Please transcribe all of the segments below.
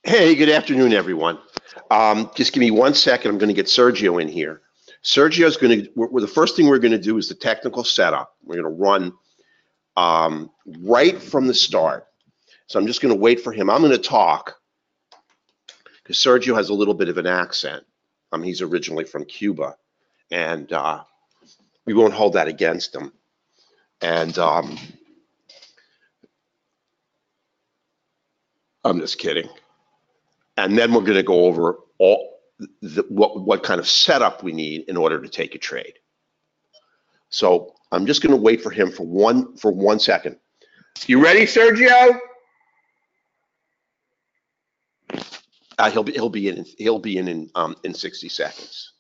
Hey, good afternoon, everyone. Just give me 1 second. I'm going to get Sergio in here. Sergio's going to, the first thing we're going to do is the technical setup. We're going to run right from the start. So I'm just going to wait for him. I'm going to talk because Sergio has a little bit of an accent. He's originally from Cuba, and we won't hold that against him. And I'm just kidding. And then we're going to go over what kind of setup we need in order to take a trade. So I'm just going to wait for him for 1 second. You ready, Sergio? He'll be in 60 seconds.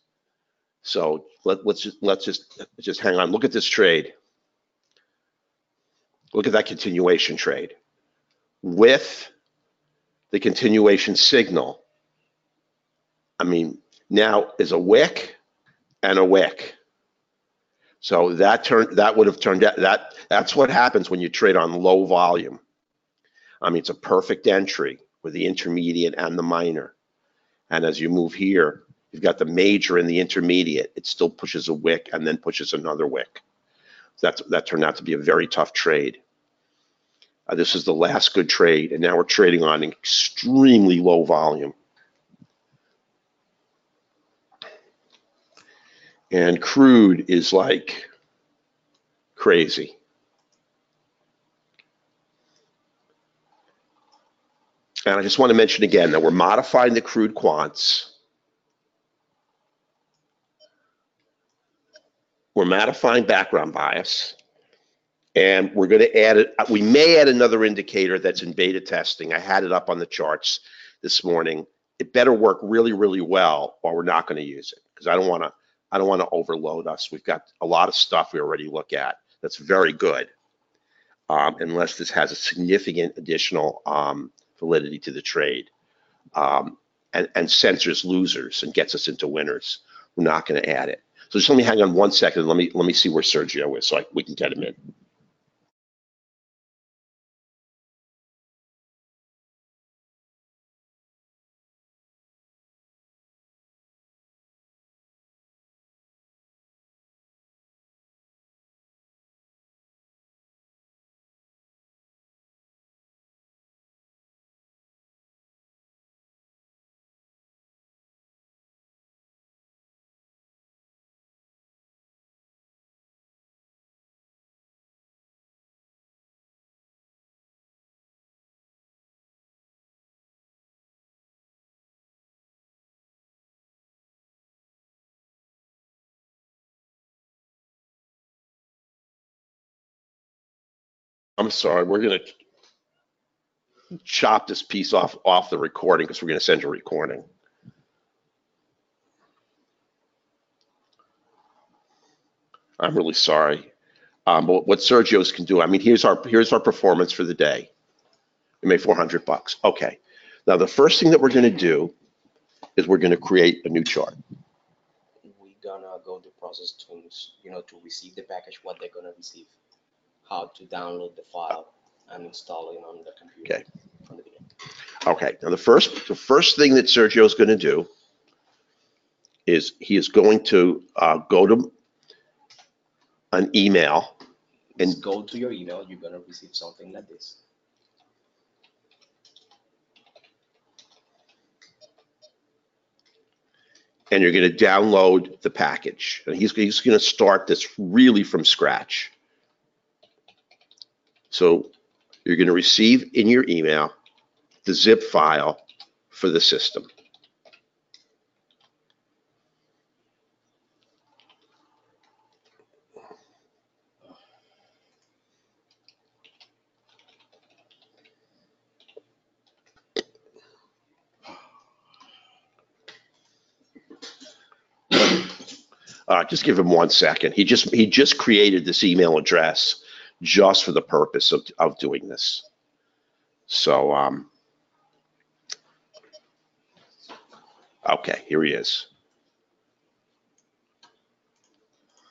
So let's just hang on. Look at this trade. Look at that continuation trade with the continuation signal. I mean, now is a wick and a wick. So that would have turned out that's what happens when you trade on low volume. It's a perfect entry with the intermediate and the minor. And as you move here, you've got the major and the intermediate. It still pushes a wick and then pushes another wick. That turned out to be a very tough trade. This is the last good trade, and now we're trading on extremely low volume. And crude is like crazy. And I just want to mention again that we're modifying the crude quants. We're modifying background bias. And we're going to add it. We may add another indicator that's in beta testing. I had it up on the charts this morning. It better work really, really well, or we're not going to use it because I don't want to overload us. We've got a lot of stuff we already look at that's very good, unless this has a significant additional validity to the trade and censors losers and gets us into winners. We're not going to add it. So just let me hang on 1 second. Let me see where Sergio is so we can get him in. I'm sorry, we're going to chop this piece off the recording because we're going to send a recording. I'm really sorry. But what Sergio's can do, here's our performance for the day. We made $400. Okay. Now the first thing that we're going to do is we're going to create a new chart. We're gonna go to process tools, to receive the package, what they're gonna receive, how to download the file and install it on the computer. Okay. From the beginning. Okay. Now the first thing that Sergio's going to do is he is going to go to an email and go to your email. You're gonna receive something like this. And you're going to download the package. And he's going to start this really from scratch. So you're going to receive in your email the zip file for the system. Just give him 1 second. He just created this email address just for the purpose of doing this. So okay, here he is.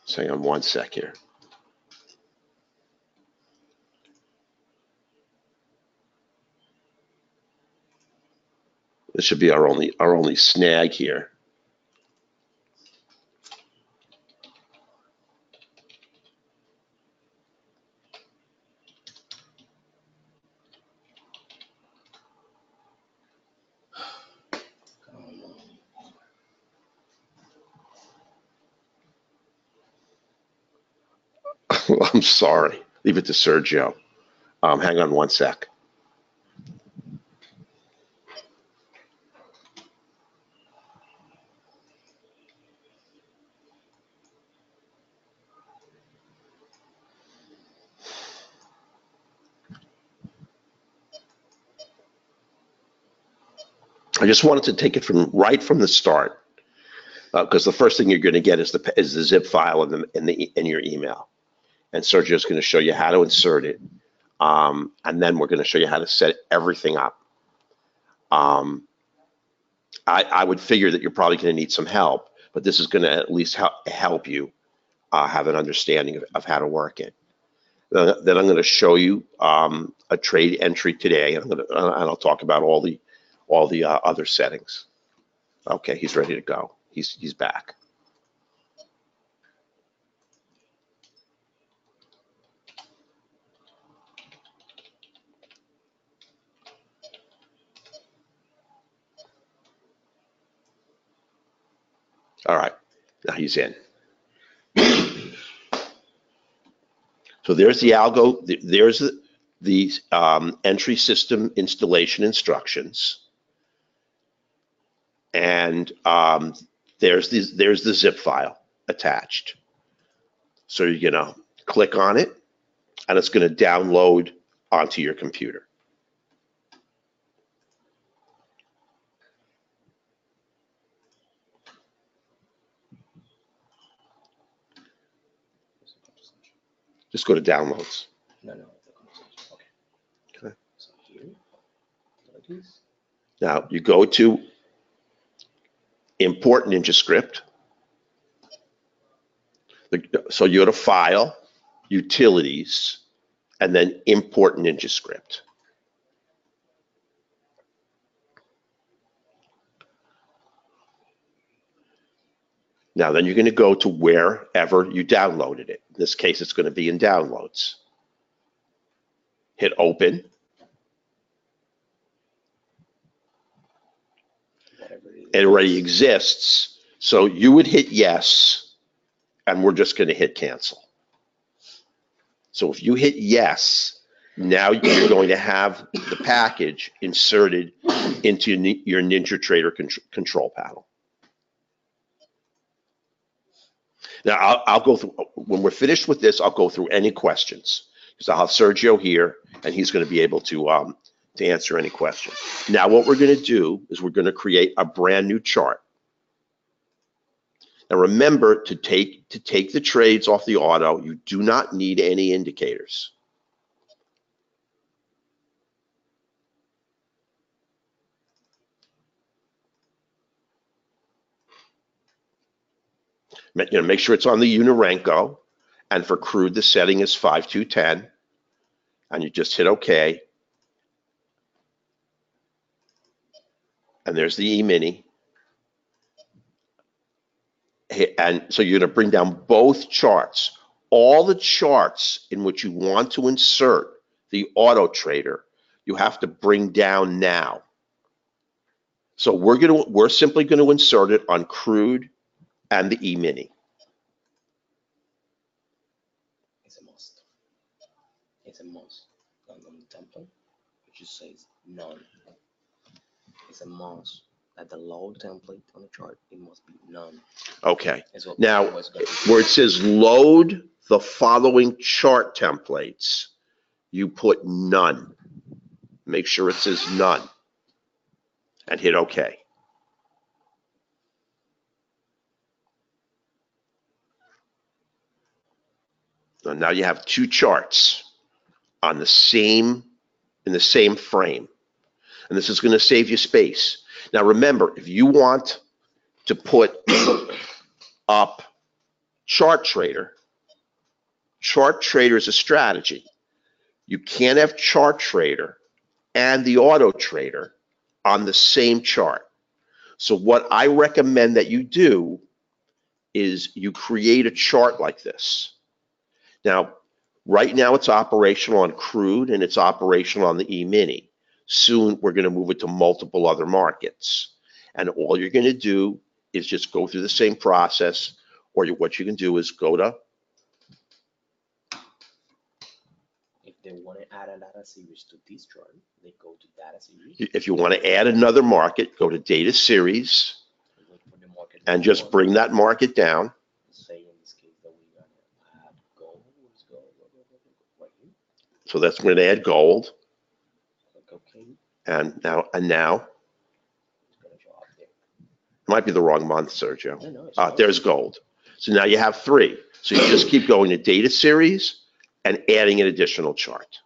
So hang on 1 sec here. This should be our only snag here. I'm sorry. Leave it to Sergio. Hang on one sec. I just wanted to take it right from the start, because the first thing you're going to get is the zip file in your email, and Sergio's going to show you how to insert it, and then we're going to show you how to set everything up. I would figure that you're probably going to need some help, but this is going to at least help you have an understanding of how to work it. Then I'm going to show you a trade entry today, and I'll talk about all the other settings. Okay, he's ready to go. He's back. All right, now he's in. So there's the algo. There's the entry system installation instructions, and there's the zip file attached. So you're gonna click on it, and it's gonna download onto your computer. Just go to downloads. No. Okay. So here, now you go to import NinjaScript. So you go to File, Utilities, and then import NinjaScript. Now then you're going to go to wherever you downloaded it. In this case, it's going to be in Downloads. Hit Open. It already exists. So you would hit yes, and we're just going to hit Cancel. So if you hit yes, now you're going to have the package inserted into your NinjaTrader control panel. Now I'll go through, when we're finished with this, I'll go through any questions, because I'll have Sergio here, and he's going to be able to answer any questions. Now what we're going to do is we're going to create a brand new chart. Now remember, to take the trades off the auto, you do not need any indicators. Make sure it's on the Renko, and for crude the setting is 5210, and you just hit OK, and there's the E-mini. And so you're going to bring down both charts. All the charts in which you want to insert the auto trader, you have to bring down now. So we're simply going to insert it on crude and the E-mini. It's a must. It's a must. On the template, it just says none. It's a must. At the load template on the chart, it must be none. Okay. Now, where it says load the following chart templates, you put none. Make sure it says none, and hit OK. So now you have two charts on in the same frame, and this is going to save you space. Now remember, if you want to put up chart trader is a strategy. You can't have chart trader and the auto trader on the same chart. So what I recommend that you do is you create a chart like this. Now, right now it's operational on crude and it's operational on the E-mini. Soon we're going to move it to multiple other markets. And all you're going to do is just go through the same process, or what you can do is go to, If they want to add a data series to this chart, they go to data series. if you want to add another market, go to data series Wait for the market and just bring that market down. Say in this case that we're gonna add gold. Where's gold? Right here. So that's going to add gold. Click OK. And now It's gonna show up there. it might be the wrong month, Sergio. No, it's There's gold. So now you have 3. So you just keep going to data series and adding an additional chart.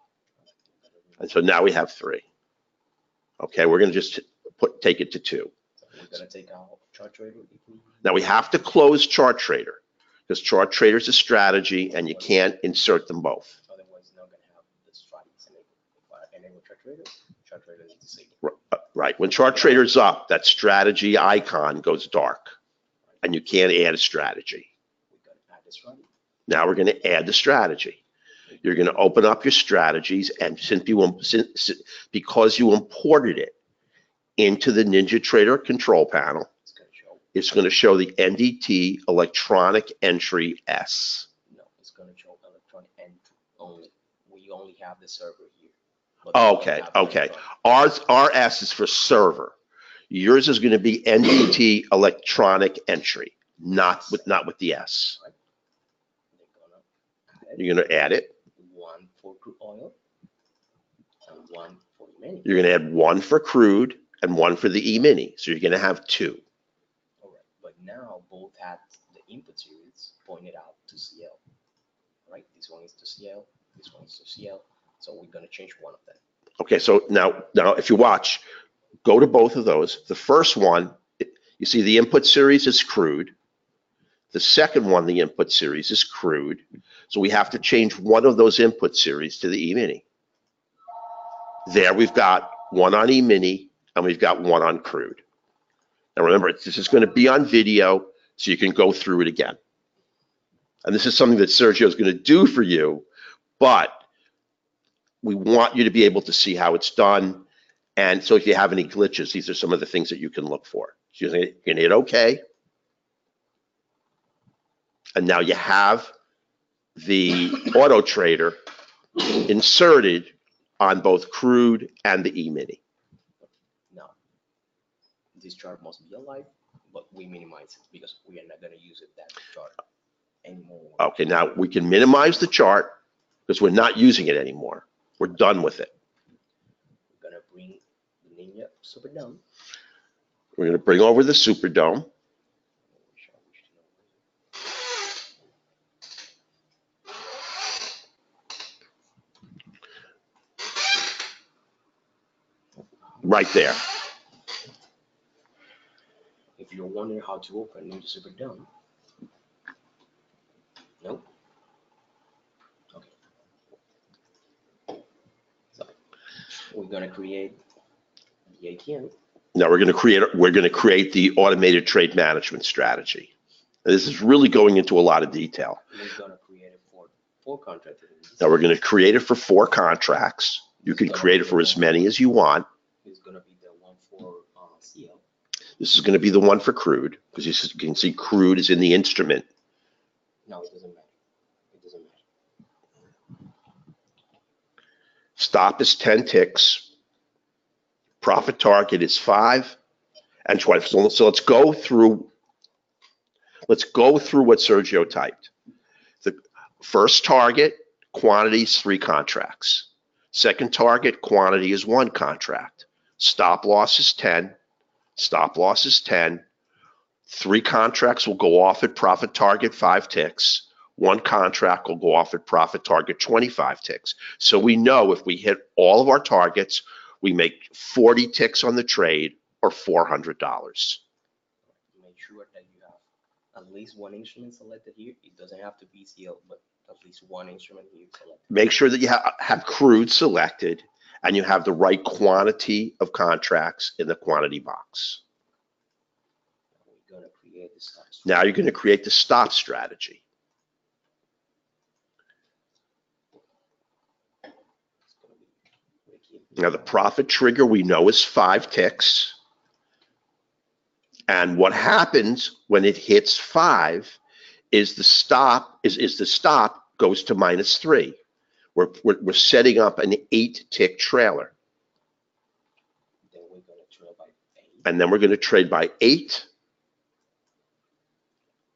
And so now we have 3. Okay, we're going to just take it to 2. So we're gonna take out chart trader. Now we have to close chart trader because chart trader is a strategy and you can't insert them both. Otherwise, it's not gonna have the strategies enabled. If I enable chart trader is disabled. Right. When chart trader's up, that strategy icon goes dark and you can't add a strategy. We're gonna add the strategy. Now we're going to add the strategy. You're going to open up your strategies, and because you imported it into the NinjaTrader control panel, it's going to show the NDT electronic entry S. No, it's going to show electronic entry only. We only have the server here. Okay. Our S is for server. Yours is going to be NDT electronic entry, not with the S. You're going to add it. 1 for crude oil and 1 for E-mini. You're going to add 1 for crude and 1 for the E-mini. So you're going to have 2. All right, but now both have the input series pointed out to CL. Right, this one is to CL, this one is to CL. So we're going to change one of them. Okay, so now if you watch, go to both of those. The first one, you see the input series is crude. The second one, the input series is crude. So we have to change one of those input series to the E-mini. There we've got 1 on E-mini and we've got 1 on crude. Now remember, this is going to be on video so you can go through it again. And this is something that Sergio is going to do for you, but we want you to be able to see how it's done. And so if you have any glitches, these are some of the things that you can look for. So you're going to hit OK. And now you have the auto trader inserted on both crude and the E-mini. Now, this chart must be alive, but we minimize it because we are not going to use that chart anymore. Okay, now we can minimize the chart because we're not using it anymore. We're done with it. We're going to bring the Ninja Superdome. We're going to bring over the Superdome. Right there. If you're wondering how to open Ninja Superdome, nope. Okay. So we're gonna create the ATM. Now we're going to create the automated trade management strategy. And this is really going into a lot of detail. We're gonna create it for 4 contracts. Now we're going to create it for 4 contracts. You can create it for as many as you want. It's gonna be the one for CL. This is going to be the one for crude because you can see crude is in the instrument. No, it doesn't matter. It doesn't matter. Stop is 10 ticks. Profit target is 5 and 20. So let's go through what Sergio typed. The first target, quantity is 3 contracts. Second target, quantity is 1 contract. Stop loss is 10. Stop loss is 10. 3 contracts will go off at profit target 5 ticks. 1 contract will go off at profit target 25 ticks. So we know if we hit all of our targets, we make 40 ticks on the trade or $400. Make sure that you have at least 1 instrument selected here. It doesn't have to be CL, but at least one instrument here selected. Make sure that you have crude selected and you have the right quantity of contracts in the quantity box. We're going to create the stop strategy. Now you're going to create the stop strategy. It's going to be break-even. Now the profit trigger we know is 5 ticks. And what happens when it hits 5 is the stop goes to -3. We're setting up an 8-tick trailer. Then we're going to trail by 8. And then we're going to trade by 8.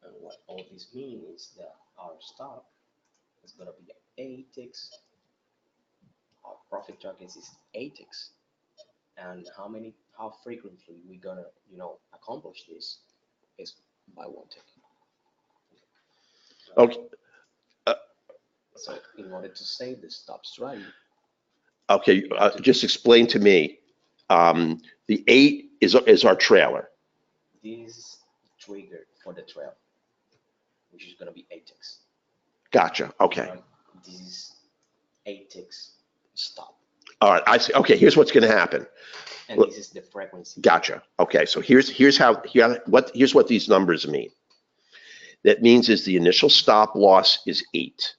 And what all this means is that our stop is going to be 8 ticks. Our profit target is 8 ticks. And how frequently we're going to, accomplish this is by 1 tick. Okay. So in order to save the stop strategy, Okay. Just explain to me. The 8 is our trailer. this is triggered for the trail, which is going to be 8 ticks. Gotcha. Okay. This is 8 ticks stop. All right. I see. Okay. Here's what's going to happen. And this is the frequency. Gotcha. Okay. So here's what these numbers mean. That means is the initial stop loss is 8.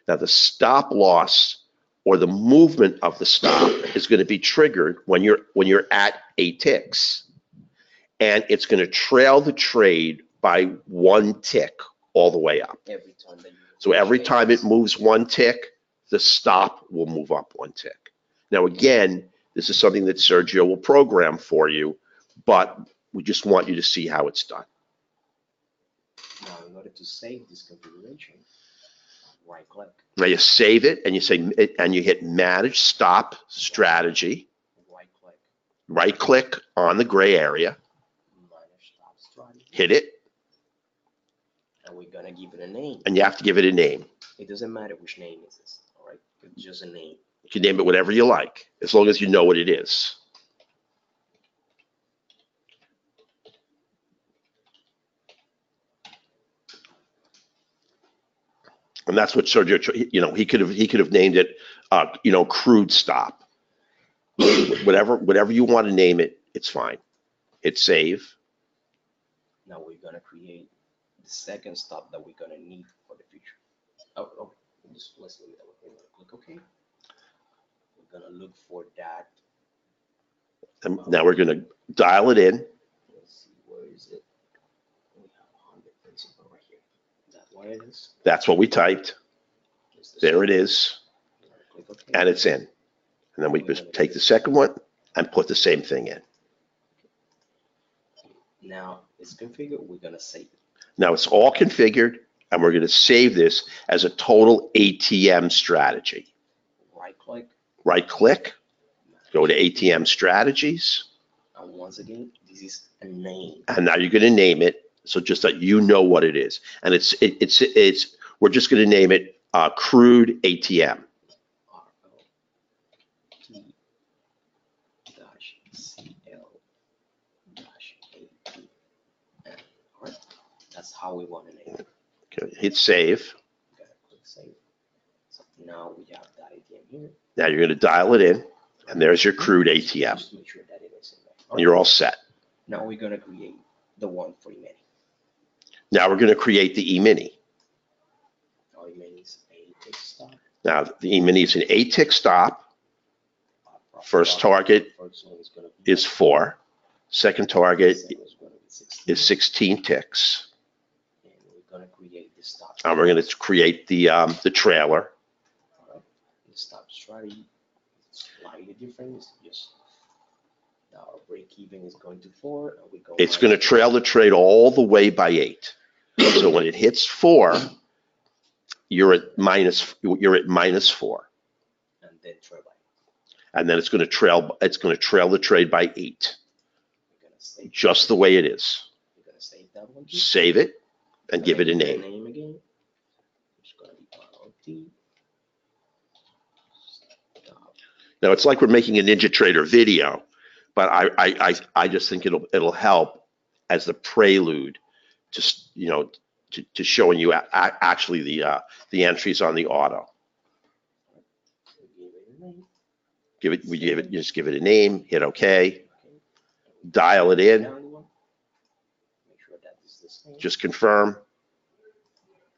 Now the stop loss or the movement of the stop is going to be triggered when you're at 8 ticks, and it's going to trail the trade by 1 tick all the way up. Every time that you So every time it moves 1 tick, the stop will move up 1 tick. Now again, this is something that Sergio will program for you, but we just want you to see how it's done. Now, in order to save this configuration, right click. Now you save it and you hit Manage Stop Strategy. Right click. Right click on the gray area. Manage stop strategy. Hit it. And we're gonna give it a name. And you have to give it a name. It doesn't matter which name is this. All right, it's just a name. You can name it whatever you like, as long as you know what it is. And that's what Sergio, he could have named it, crude stop. Whatever you want to name it, it's fine. Hit save. Now we're gonna create the second stop that we're gonna need for the future. Oh, let's leave it that way. We're gonna click OK. We're gonna look for that. And now we're going to dial it in. Let's see, where is it? We have 100 principal right here. Is that what it is? That's what we typed. There it is. Click OK. And it's in. And then we just take the second one and put the same thing in. Now it's configured. We're gonna save it. Now it's all configured, and we're going to save this as a total ATM strategy. Right click. Right click, go to ATM strategies, And once again, this is a name. and now you're going to name it, so just that you know what it is. And we're just going to name it crude ATM. RLT-CL-ATM. All right, that's how we want to name it. Okay, hit save. Gotta click save. So now we have that ATM here. Now you're going to dial it in, and there's your crude ATM. Just make sure that it is in there. And you're all set. Now we're going to create the one for E-mini. Now we're going to create the E-mini. Our E-mini is a tick stop. Now the E-mini is an 8-tick stop. First target First one is going to be is 4. Second target second is going to be 16. is 16 ticks. And we're going to create the stop. And we're going to create the trailer. All right. The stop strategy is slightly different. It's just now our break even is going to 4, and we go. It's going to trail the trade all the way by 8. So when it hits 4, you're at -4. And then trail by. And then it's going to trail the trade by 8. We're going to save. Just the way it is. We're going to save that one. Save it and give it a The name. name again. It's going to be RLT. Stop. Now it's like we're making a Ninja Trader video, but I just think it'll help as the prelude to to showing you actually the entries on the auto. Just give it a name, hit OK, dial it in, just confirm,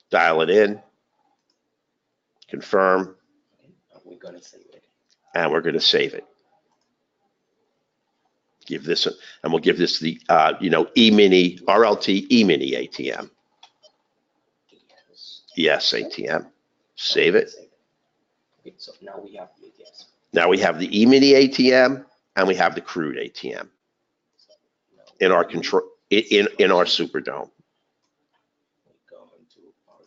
dial it in, confirm, and we're going to save it. Give this, and we'll give this the E-mini, RLT E-mini ATM. Yes, ATM. Save it. Okay, so now we have the ATMs. Now we have the E-mini ATM and we have the crude ATM in our control in our Superdome. We go into our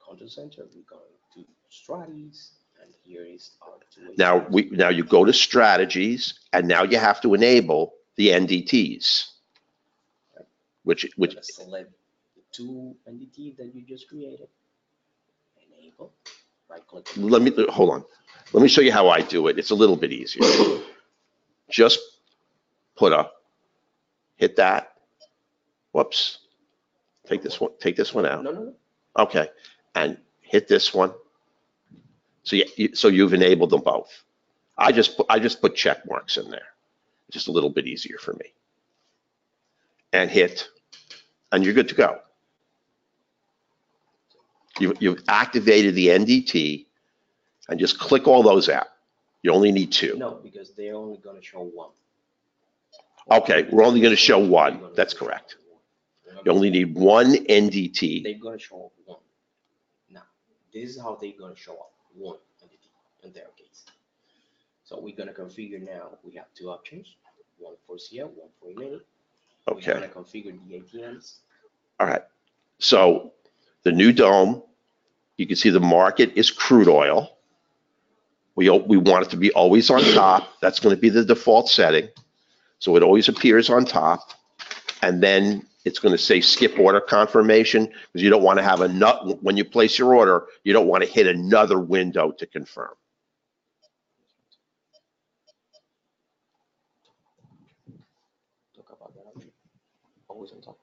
control center. We go to strategies, and here is our two. Now you go to strategies, and now you have to enable the NDTs, which select the two NDT that you just created. Enable. Right click. Hold on. Let me show you how I do it. It's a little bit easier. Just hit that. Whoops. Take this one out. No. Okay. And hit this one. So you've enabled them both. I just put check marks in there. Just a little bit easier for me. And hit, and you're good to go. You've activated the NDT, and just click all those out. You only need two. No, because they're only going to show one. Okay, we're only going to show one. That's correct. You only need one NDT. They're going to show up one. Now, this is how they're going to show up, one NDT in their case. So we're going to configure now. We have two options, one for CL, one for E-mini. Okay. We're going to configure the ATMs. All right. So the new dome, you can see the market is crude oil. We want it to be always on top. That's going to be the default setting. So it always appears on top. And then it's going to say skip order confirmation, because you don't want to have when you place your order, you don't want to hit another window to confirm. Talk about that option. Always on top.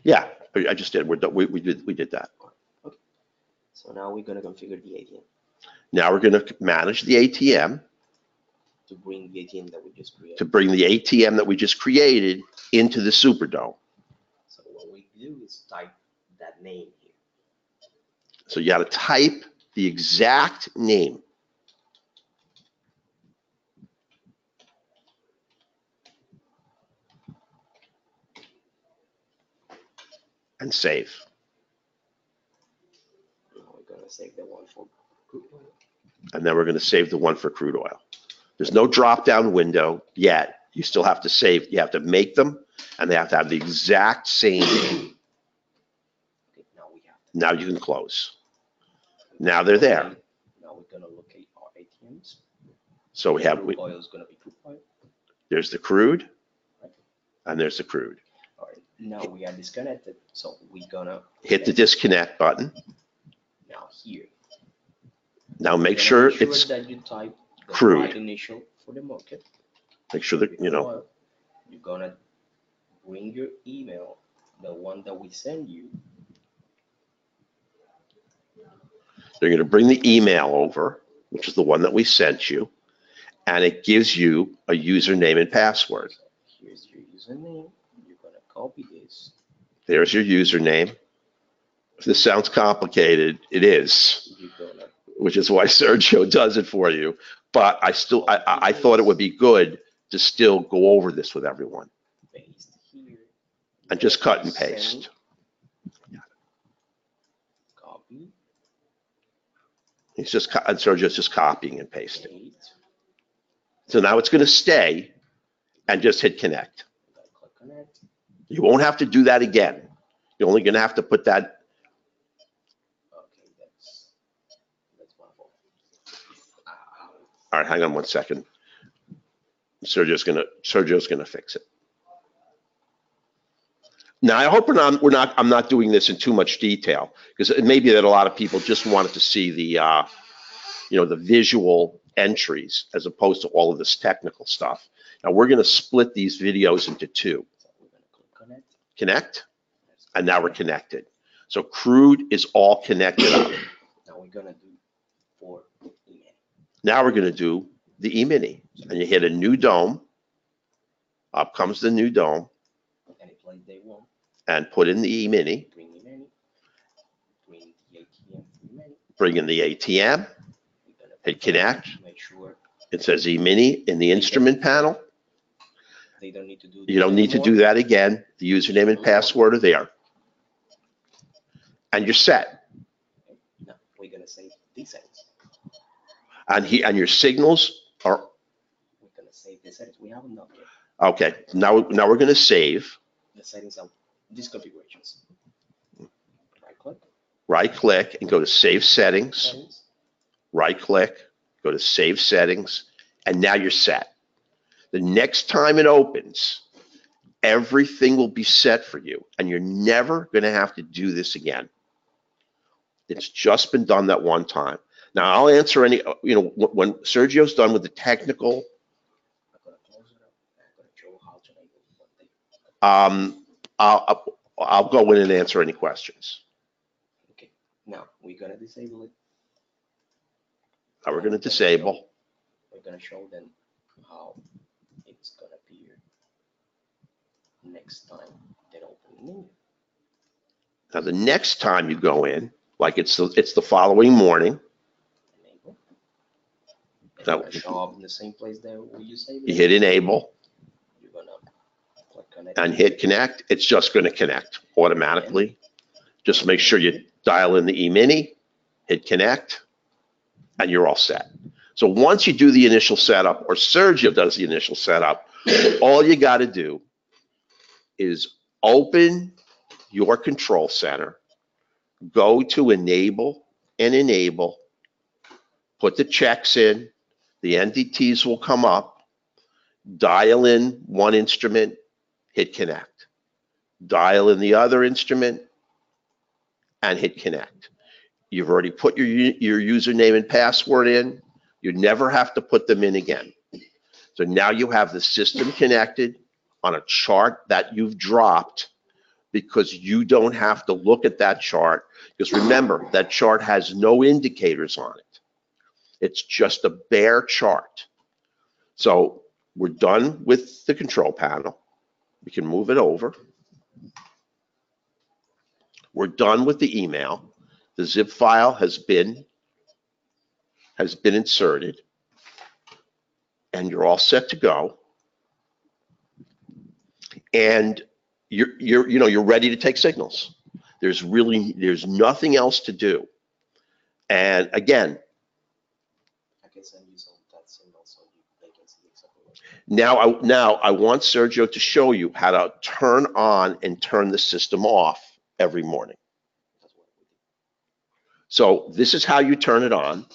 Yeah, I just did. We did that. Okay. So now we're going to configure the ATM. Now we're going to manage the ATM. To bring the ATM that we just created. To bring the ATM that we just created into the Superdome. So what we do is type that name here. So you got to type the exact name. And save. Now we're going to save the one for crude oil. And then we're going to save the one for crude oil. There's no drop-down window yet. You still have to save. You have to make them, and they have to have the exact same name. Okay, now you can close. Now they're there. Now we're going to locate our ATMs. So we have. Crude oil is going to be crude oil. There's the crude, and there's the crude. All right. Now we are disconnected, so we're going to hit the disconnect button. Now here. Now make sure it's that you type the crude. Right initial for the market. Make sure that You're gonna bring your email, the one that we send you. They're going to bring the email over, which is the one that we sent you, and it gives you a username and password. So here's your username. You're gonna copy this. There's your username. If this sounds complicated, it is. Which is why Sergio does it for you. But I thought it would be good to still go over this with everyone. Paste here. And just cut and paste. Copy. Sergio's just copying and pasting. So now it's going to stay, and just hit connect. Click connect. You won't have to do that again. You're only going to have to put that. All right, hang on 1 second. Sergio's gonna fix it. Now I hope I'm not doing this in too much detail, because it may be that a lot of people just wanted to see the the visual entries as opposed to all of this technical stuff. Now we're gonna split these videos into two. So we're gonna click connect. Connect, and now we're connected. So crude is all connected up. Now we're gonna do for E-mini. Now we're going to do the E-mini. And you hit a new dome. Up comes the new dome. Any place they want. And put in the E-mini. Bring E-mini. Bring the ATM E-mini. Bring in the ATM. Hit connect. Make sure it says E-mini in the instrument panel. They don't need to do. You don't need to do that again. The username and password are there. And you're set. Now we're gonna save these settings. And your signals are. We're gonna save the settings. We haven't done yet. Okay. Now we're going to save. The settings of these configurations. Right click. Right click and go to Save Settings. Right click, go to Save Settings, and now you're set. The next time it opens, everything will be set for you, and you're never going to have to do this again. It's just been done that one time. Now I'll answer any, when Sergio's done with the technical, I'll go in and answer any questions. Okay, now we're gonna disable it. Now we're going to disable. We're gonna show them how it's gonna appear next time they open the menu. Now the next time you go in, like it's the following morning. Enable. It's gonna show up in the same place that we disabled. You hit enable. You're gonna click connect. And hit connect. It's just going to connect automatically. Just make sure you dial in the E-mini, hit connect, and you're all set. So once you do the initial setup, or Sergio does the initial setup, all you got to do is open your control center, go to enable and enable, put the checks in, the entities will come up, dial in one instrument, hit connect. Dial in the other instrument and hit connect. You've already put your username and password in. You never have to put them in again. So now you have the system connected on a chart that you've dropped, because you don't have to look at that chart. Because remember, that chart has no indicators on it. It's just a bare chart. So we're done with the control panel. We can move it over. We're done with the email. The zip file has been inserted, and you're all set to go. And you're ready to take signals. There's nothing else to do. And again, I can send you some of that signal so they can see exactly what. now I want Sergio to show you how to turn on and turn the system off every morning. So this is how you turn it on.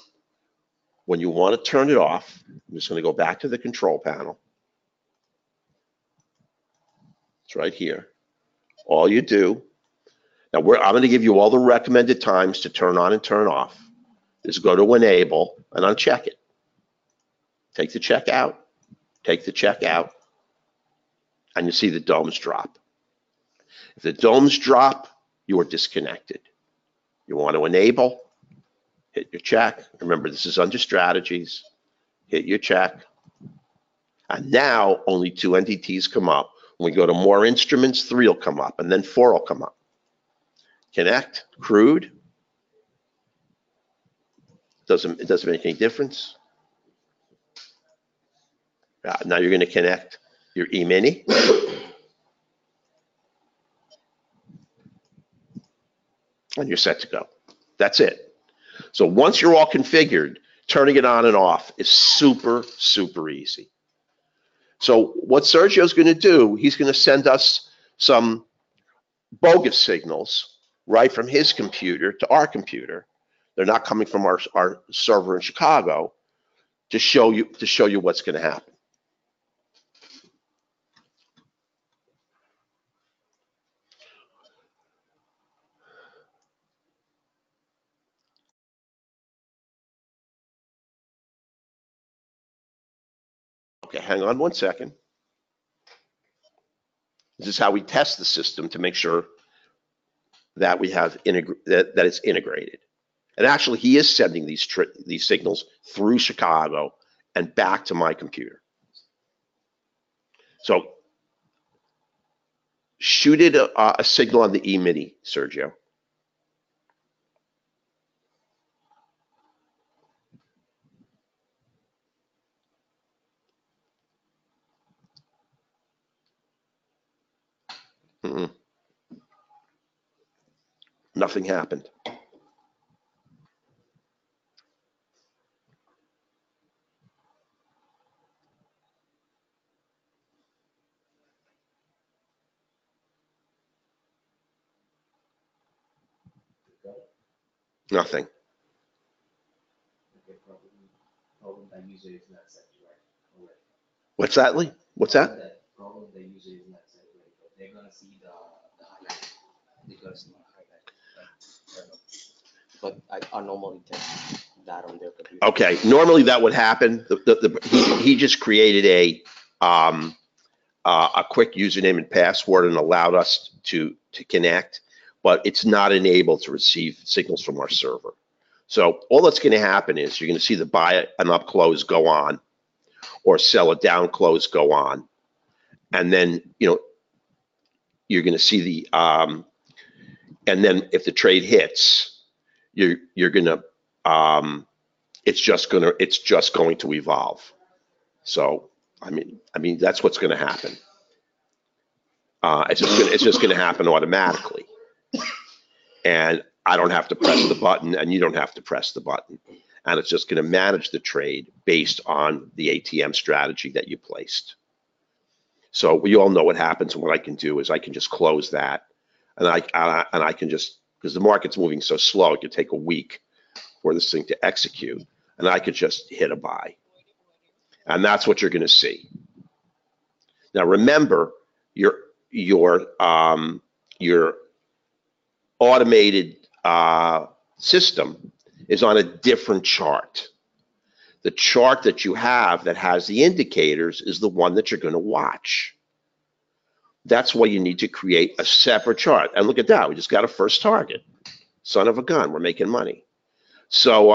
When you want to turn it off, I'm just going to go back to the control panel. It's right here. All you do, now I'm going to give you all the recommended times to turn on and turn off, is go to enable and uncheck it. Take the check out, take the check out, and you see the domes drop. If the domes drop, you are disconnected. You want to enable, hit your check. Remember, this is under strategies. Hit your check. And now only 2 entities come up. When we go to more instruments, 3 will come up, and then 4 will come up. Connect, crude. It doesn't make any difference. Now you're going to connect your E-mini. And you're set to go. That's it. So once you're all configured, turning it on and off is super, super easy. So what Sergio's going to do, he's going to send us some bogus signals right from his computer to our computer. They're not coming from our server in Chicago, to show you what's going to happen. Okay, hang on one second. This is how we test the system to make sure that we have that it's integrated. And actually, he is sending these signals through Chicago and back to my computer. So shoot it a signal on the E-mini, Sergio. Mm-mm. Nothing happened. Nothing. What's that, Lee? What's that? Problem the user is not set right, but they're gonna see the highlight. They're gonna see the highlight. But I normally test that on their computer. Okay. Normally that would happen. He just created a quick username and password and allowed us to connect, but it's not enabled to receive signals from our server. So all that's going to happen is you're going to see the buy an up close go on, or sell a down close go on, and then you're going to see the and then if the trade hits, you're going to it's just going to evolve. So I mean that's what's going to happen. It's just going to happen automatically, and I don't have to press the button, and you don't have to press the button, and it's just going to manage the trade based on the ATM strategy that you placed. So we all know what happens, and what I can do is I can just close that, and I can just, because the market's moving so slow, it could take a week for this thing to execute, and I could just hit a buy, and that's what you're going to see. Now remember, your automated system is on a different chart. The chart that you have that has the indicators is the one that you're going to watch. That's why you need to create a separate chart. And look at that, we just got a first target. Son of a gun, we're making money. So,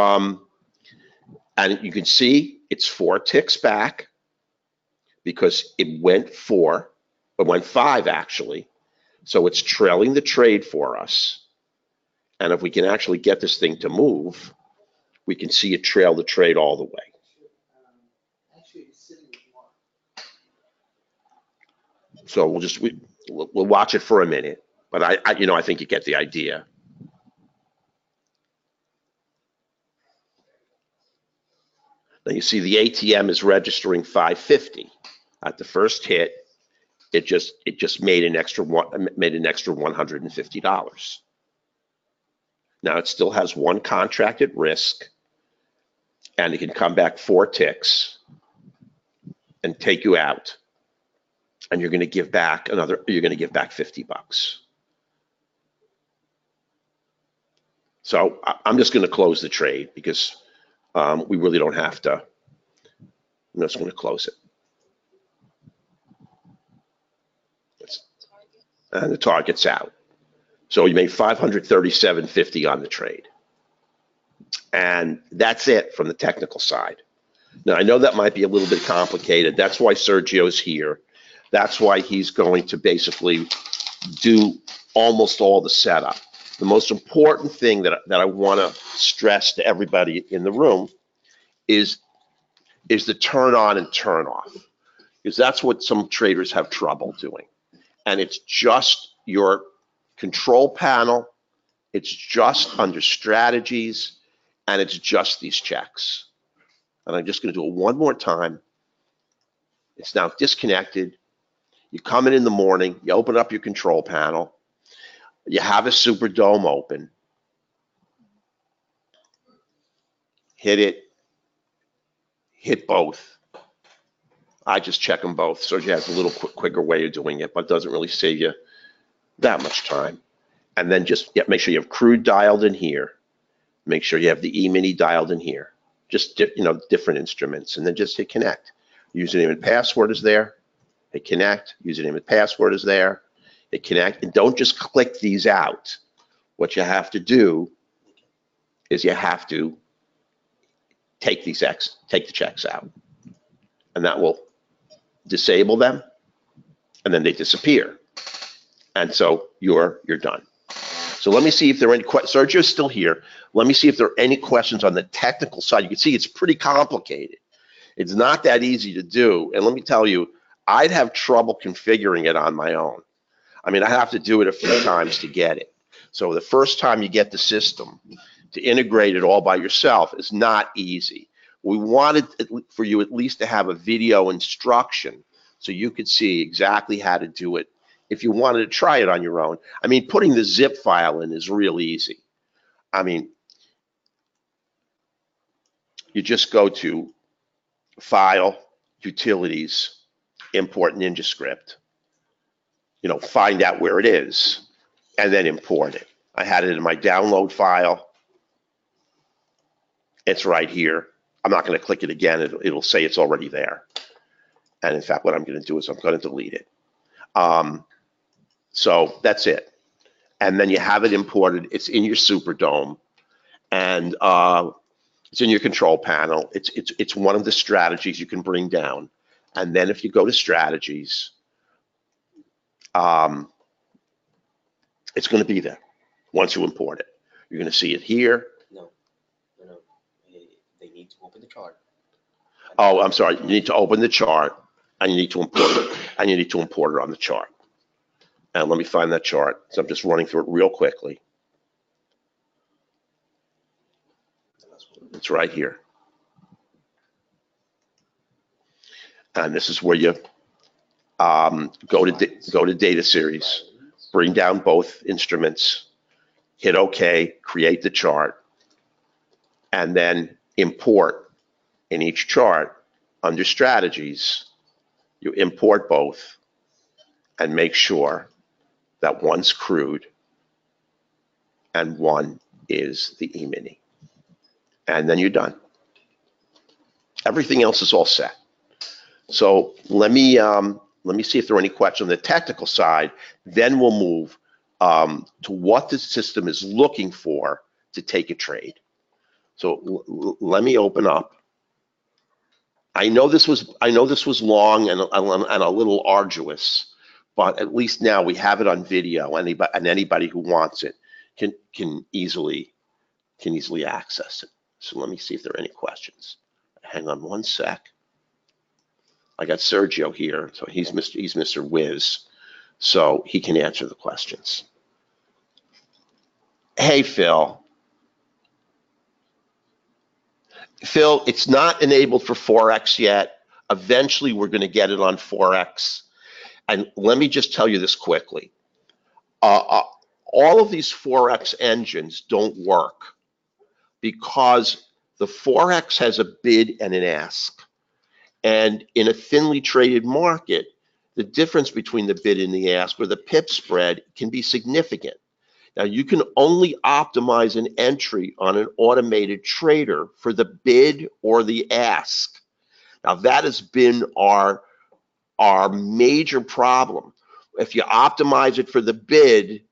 and you can see it's 4 ticks back because it went 5 actually. So it's trailing the trade for us. And if we can actually get this thing to move, we can see it trail the trade all the way. So we'll watch it for a minute, but I think you get the idea. Now you see the ATM is registering 550 at the first hit. It just made an extra $150. Now it still has 1 contract at risk, and it can come back 4 ticks and take you out, and you're going to give back 50 bucks. So I'm just going to close the trade because we really don't have to. I'm just going to close it. And the target's out. So you made $537.50 on the trade. And that's it from the technical side. Now, I know that might be a little bit complicated. That's why Sergio's here. That's why he's going to basically do almost all the setup. The most important thing that I want to stress to everybody in the room is the turn on and turn off, because that's what some traders have trouble doing. And it's just your control panel, it's just under strategies, and it's just these checks. And I'm just going to do it one more time. It's now disconnected. You come in the morning, you open up your control panel, you have a Superdome open, hit it, hit both. I just check them both. Sergio has a little quicker way of doing it, but it doesn't really save you that much time. And then just make sure you have crude dialed in here. Make sure you have the E-mini dialed in here. Just different instruments, and then just hit connect. Username and password is there. Hit connect. Username and password is there. Hit connect, and don't just click these out. what you have to do is you have to take the checks out, and that will disable them, and then they disappear, and so you're done. So let me see if there are any questions. Sergio's still here. Let me see if there are any questions on the technical side. You can see it's pretty complicated. It's not that easy to do, and let me tell you, I'd have trouble configuring it on my own. I mean, I have to do it a few times to get it. So the first time you get the system, to integrate it all by yourself is not easy. We wanted for you at least to have a video instruction so you could see exactly how to do it if you wanted to try it on your own. I mean, putting the zip file in is real easy. I mean, you just go to File, Utilities, Import NinjaScript, find out where it is, and then import it. I had it in my download file. It's right here. I'm not going to click it again. It'll say it's already there. And in fact, what I'm going to do is I'm going to delete it. So that's it. And then you have it imported. It's in your Superdome, and it's in your control panel. It's one of the strategies you can bring down. And then if you go to strategies, it's going to be there once you import it. You're going to see it here. No. They need to open the chart. Oh, I'm sorry. You need to open the chart, and you need to import it, and you need to import it on the chart. And let me find that chart. So I'm just running through it real quickly. It's right here. And this is where you go to data series, bring down both instruments, hit OK, create the chart, and then import in each chart under strategies. You import both and make sure that one's crude and one is the E-mini. And then you're done. Everything else is all set. So let me see if there are any questions on the technical side. Then we'll move to what the system is looking for to take a trade. So let me open up. I know this was long and a little arduous, but at least now we have it on video. Anybody who wants it can easily access it. So let me see if there are any questions. Hang on one sec. I got Sergio here, so he's Mr. Wiz, so he can answer the questions. Hey, Phil. Phil, it's not enabled for Forex yet. Eventually, we're going to get it on Forex. And let me just tell you this quickly. All of these Forex engines don't work because the Forex has a bid and an ask. And in a thinly traded market, the difference between the bid and the ask, or the pip spread, can be significant. Now, you can only optimize an entry on an automated trader for the bid or the ask. Now, that has been our major problem. If you optimize it for the bid,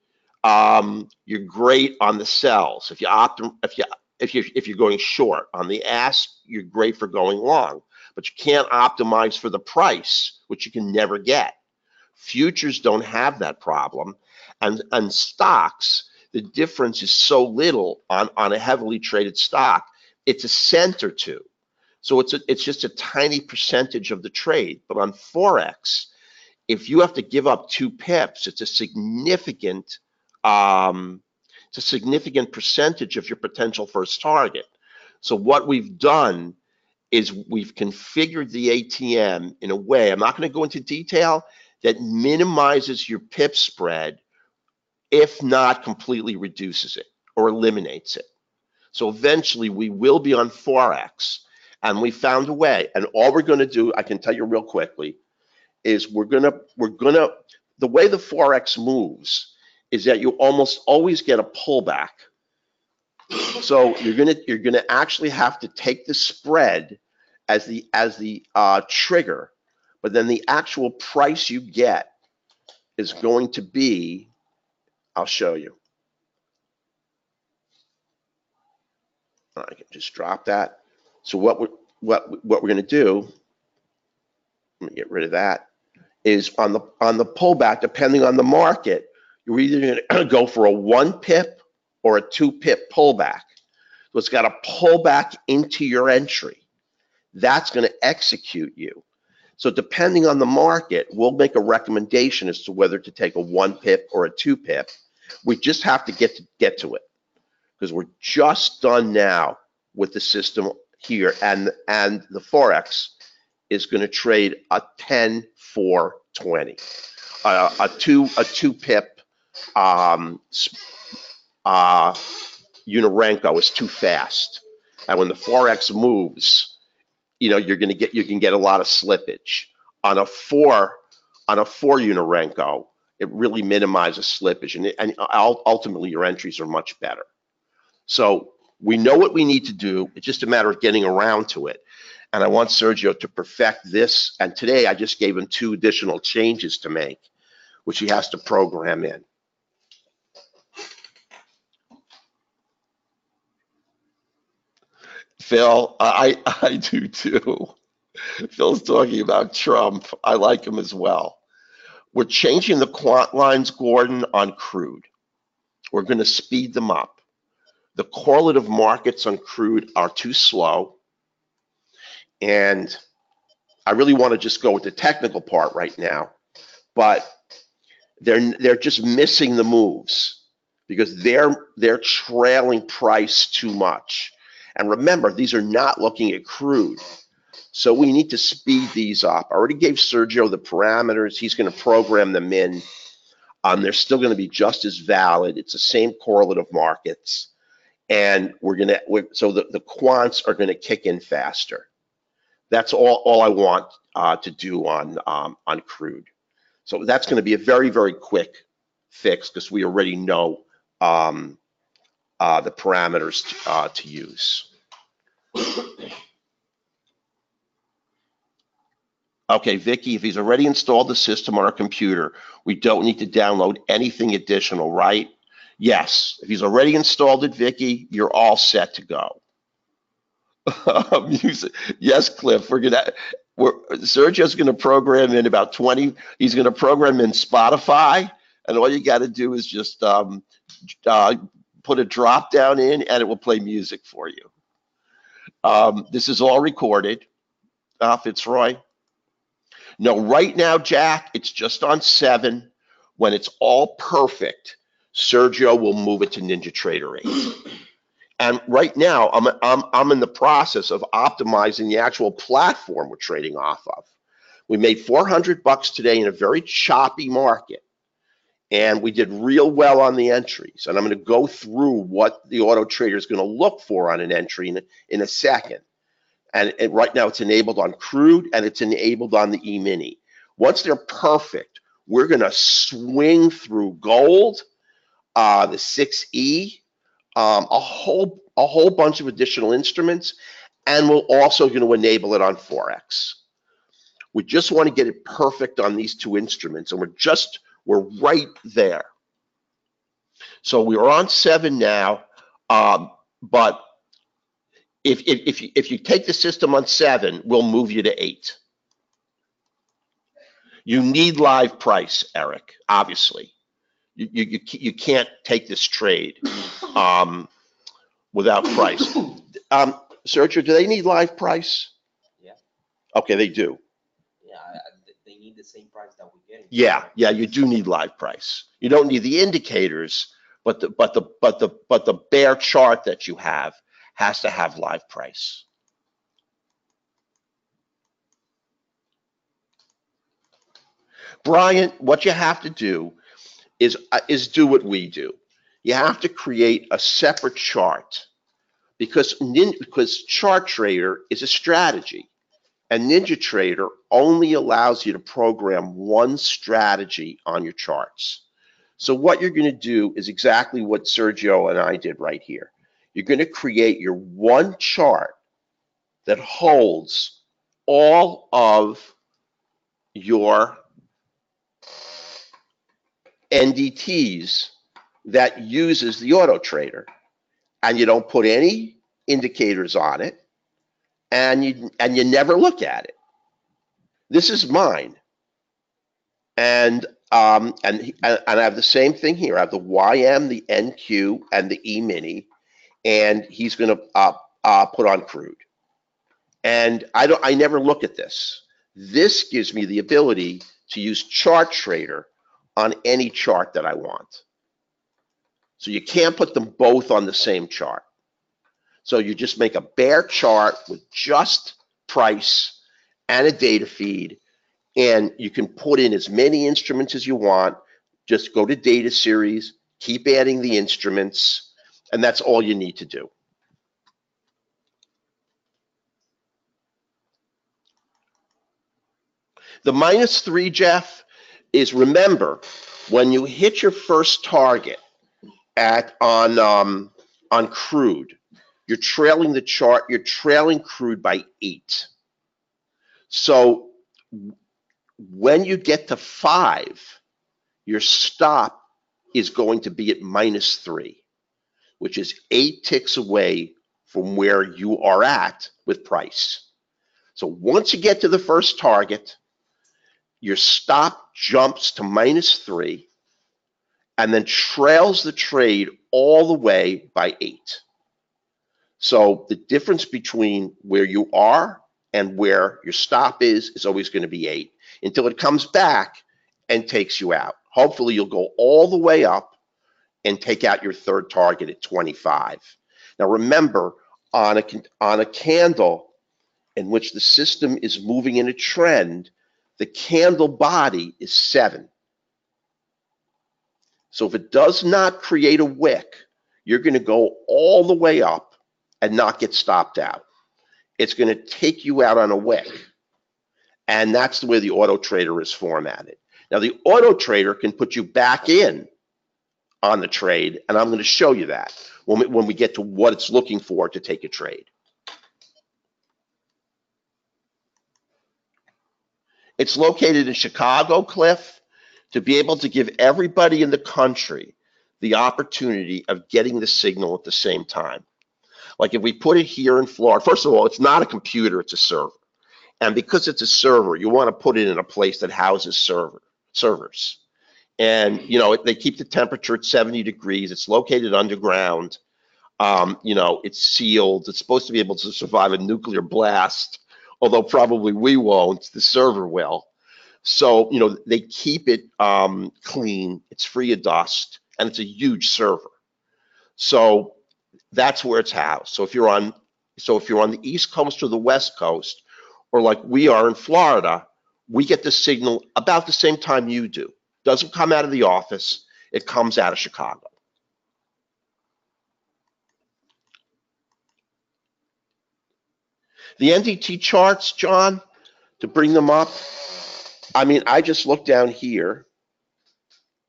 you're great on the sells. If you're going short on the ask, you're great for going long. But you can't optimize for the price, which you can never get. Futures don't have that problem. And stocks, the difference is so little on a heavily traded stock, it's a cent or two. So it's just a tiny percentage of the trade. But on Forex, if you have to give up 2 pips, it's a significant percentage of your potential first target. So what we've done is we've configured the ATM in a way, I'm not going to go into detail, that minimizes your pip spread, if not completely reduces it or eliminates it. So eventually we will be on Forex, and we found a way. And all we're going to do, I can tell you real quickly, is we're gonna the way the Forex moves is that you almost always get a pullback. So you're gonna actually have to take the spread as the trigger, but then the actual price you get is going to be, I'll show you. I can just drop that. So what we're going to do, let me get rid of that, is on the pullback, depending on the market, you're either going to go for a 1 pip or a 2 pip pullback. So it's got to pull back into your entry. That's going to execute you. So depending on the market, we'll make a recommendation as to whether to take a 1 pip or a 2 pip. We just have to get to it, because we're just done now with the system here, and the Forex is going to trade a 10-4-20, a two pip Renko is too fast, and when the Forex moves, you can get a lot of slippage. On a 4 Renko, it really minimizes slippage, and ultimately your entries are much better. So we know what we need to do. It's just a matter of getting around to it. And I want Sergio to perfect this. And today I just gave him 2 additional changes to make, which he has to program in. Phil, I do too. Phil's talking about Trump. I like him as well. We're changing the quant lines, Gordon, on crude. We're going to speed them up. The correlative markets on crude are too slow. And I really want to just go with the technical part right now, but they're just missing the moves because they're trailing price too much. And remember, these are not looking at crude. So we need to speed these up. I already gave Sergio the parameters. He's going to program them in. They're still going to be just as valid. It's the same correlative markets. And so the quants are going to kick in faster. That's all I want to do on crude. So that's going to be a very, very quick fix because we already know the parameters to use. Okay, Vicky, if he's already installed the system on our computer, we don't need to download anything additional, right? Yes, if he's already installed it, Vicky, you're all set to go. Yes, Cliff, Sergio's going to program in about 20. He's going to program in Spotify, and all you got to do is just put a drop down in, and it will play music for you. This is all recorded. Fitzroy. No, right now, Jack, it's just on 7. When it's all perfect, Sergio will move it to NinjaTrader 8. And right now, I'm in the process of optimizing the actual platform we're trading off of. We made $400 today in a very choppy market, and we did real well on the entries. And I'm going to go through what the auto trader is going to look for on an entry in a second. And right now, it's enabled on crude and it's enabled on the E-mini. Once they're perfect, we're going to swing through gold, the 6E. A whole bunch of additional instruments, and we're also going to enable it on Forex. We just want to get it perfect on these 2 instruments, and we're right there. So we are on 7 now, but if you take the system on 7, we'll move you to 8. You need live price, Eric, obviously. You can't take this trade without price. Sergio, do they need live price? Yeah. Okay, they do. Yeah, they need the same price that we're getting. Yeah, you do need live price. You don't need the indicators, but the bare chart that you have has to have live price. Brian, what you have to do is do what we do. You have to create a separate chart because Chart Trader is a strategy, and NinjaTrader only allows you to program one strategy on your charts. So what you're going to do is exactly what Sergio and I did right here. You're going to create your one chart that holds all of your NDTs that uses the auto trader, and you don't put any indicators on it, and you never look at it. This is mine, and I have the same thing here. I have the YM, the NQ, and the E mini, and he's going to put on crude. And I never look at this. This gives me the ability to use Chart Trader on any chart that I want. So you can't put them both on the same chart. So you just make a bare chart with just price and a data feed, and you can put in as many instruments as you want. Just go to data series, keep adding the instruments, and that's all you need to do. The -3, Jeff, is, remember, when you hit your first target on crude, you're trailing the chart, you're trailing crude by 8. So when you get to 5, your stop is going to be at -3, which is 8 ticks away from where you are at with price. So once you get to the first target, your stop jumps to -3 and then trails the trade all the way by 8. So the difference between where you are and where your stop is always going to be 8 until it comes back and takes you out. Hopefully you'll go all the way up and take out your third target at 25. Now remember, on a candle in which the system is moving in a trend, the candle body is 7. So if it does not create a wick, you're going to go all the way up and not get stopped out. It's going to take you out on a wick. And that's the way the auto trader is formatted. Now the auto trader can put you back in on the trade, and I'm going to show you that when we get to what it's looking for to take a trade. It's located in Chicago, Cliff, to be able to give everybody in the country the opportunity of getting the signal at the same time. Like if we put it here in Florida, first of all, it's not a computer, it's a server. And because it's a server, you want to put it in a place that houses servers. And, you know, they keep the temperature at 70 degrees. It's located underground. You know, it's sealed. It's supposed to be able to survive a nuclear blast, although probably we won't. The server will. So, you know, they keep it clean. It's free of dust, and it's a huge server. So that's where it's housed. So if you're on the East Coast or the West Coast, or like we are in Florida, we get the signal about the same time you do. Doesn't come out of the office. It comes out of Chicago. The NDT charts, John, to bring them up, I mean, I just look down here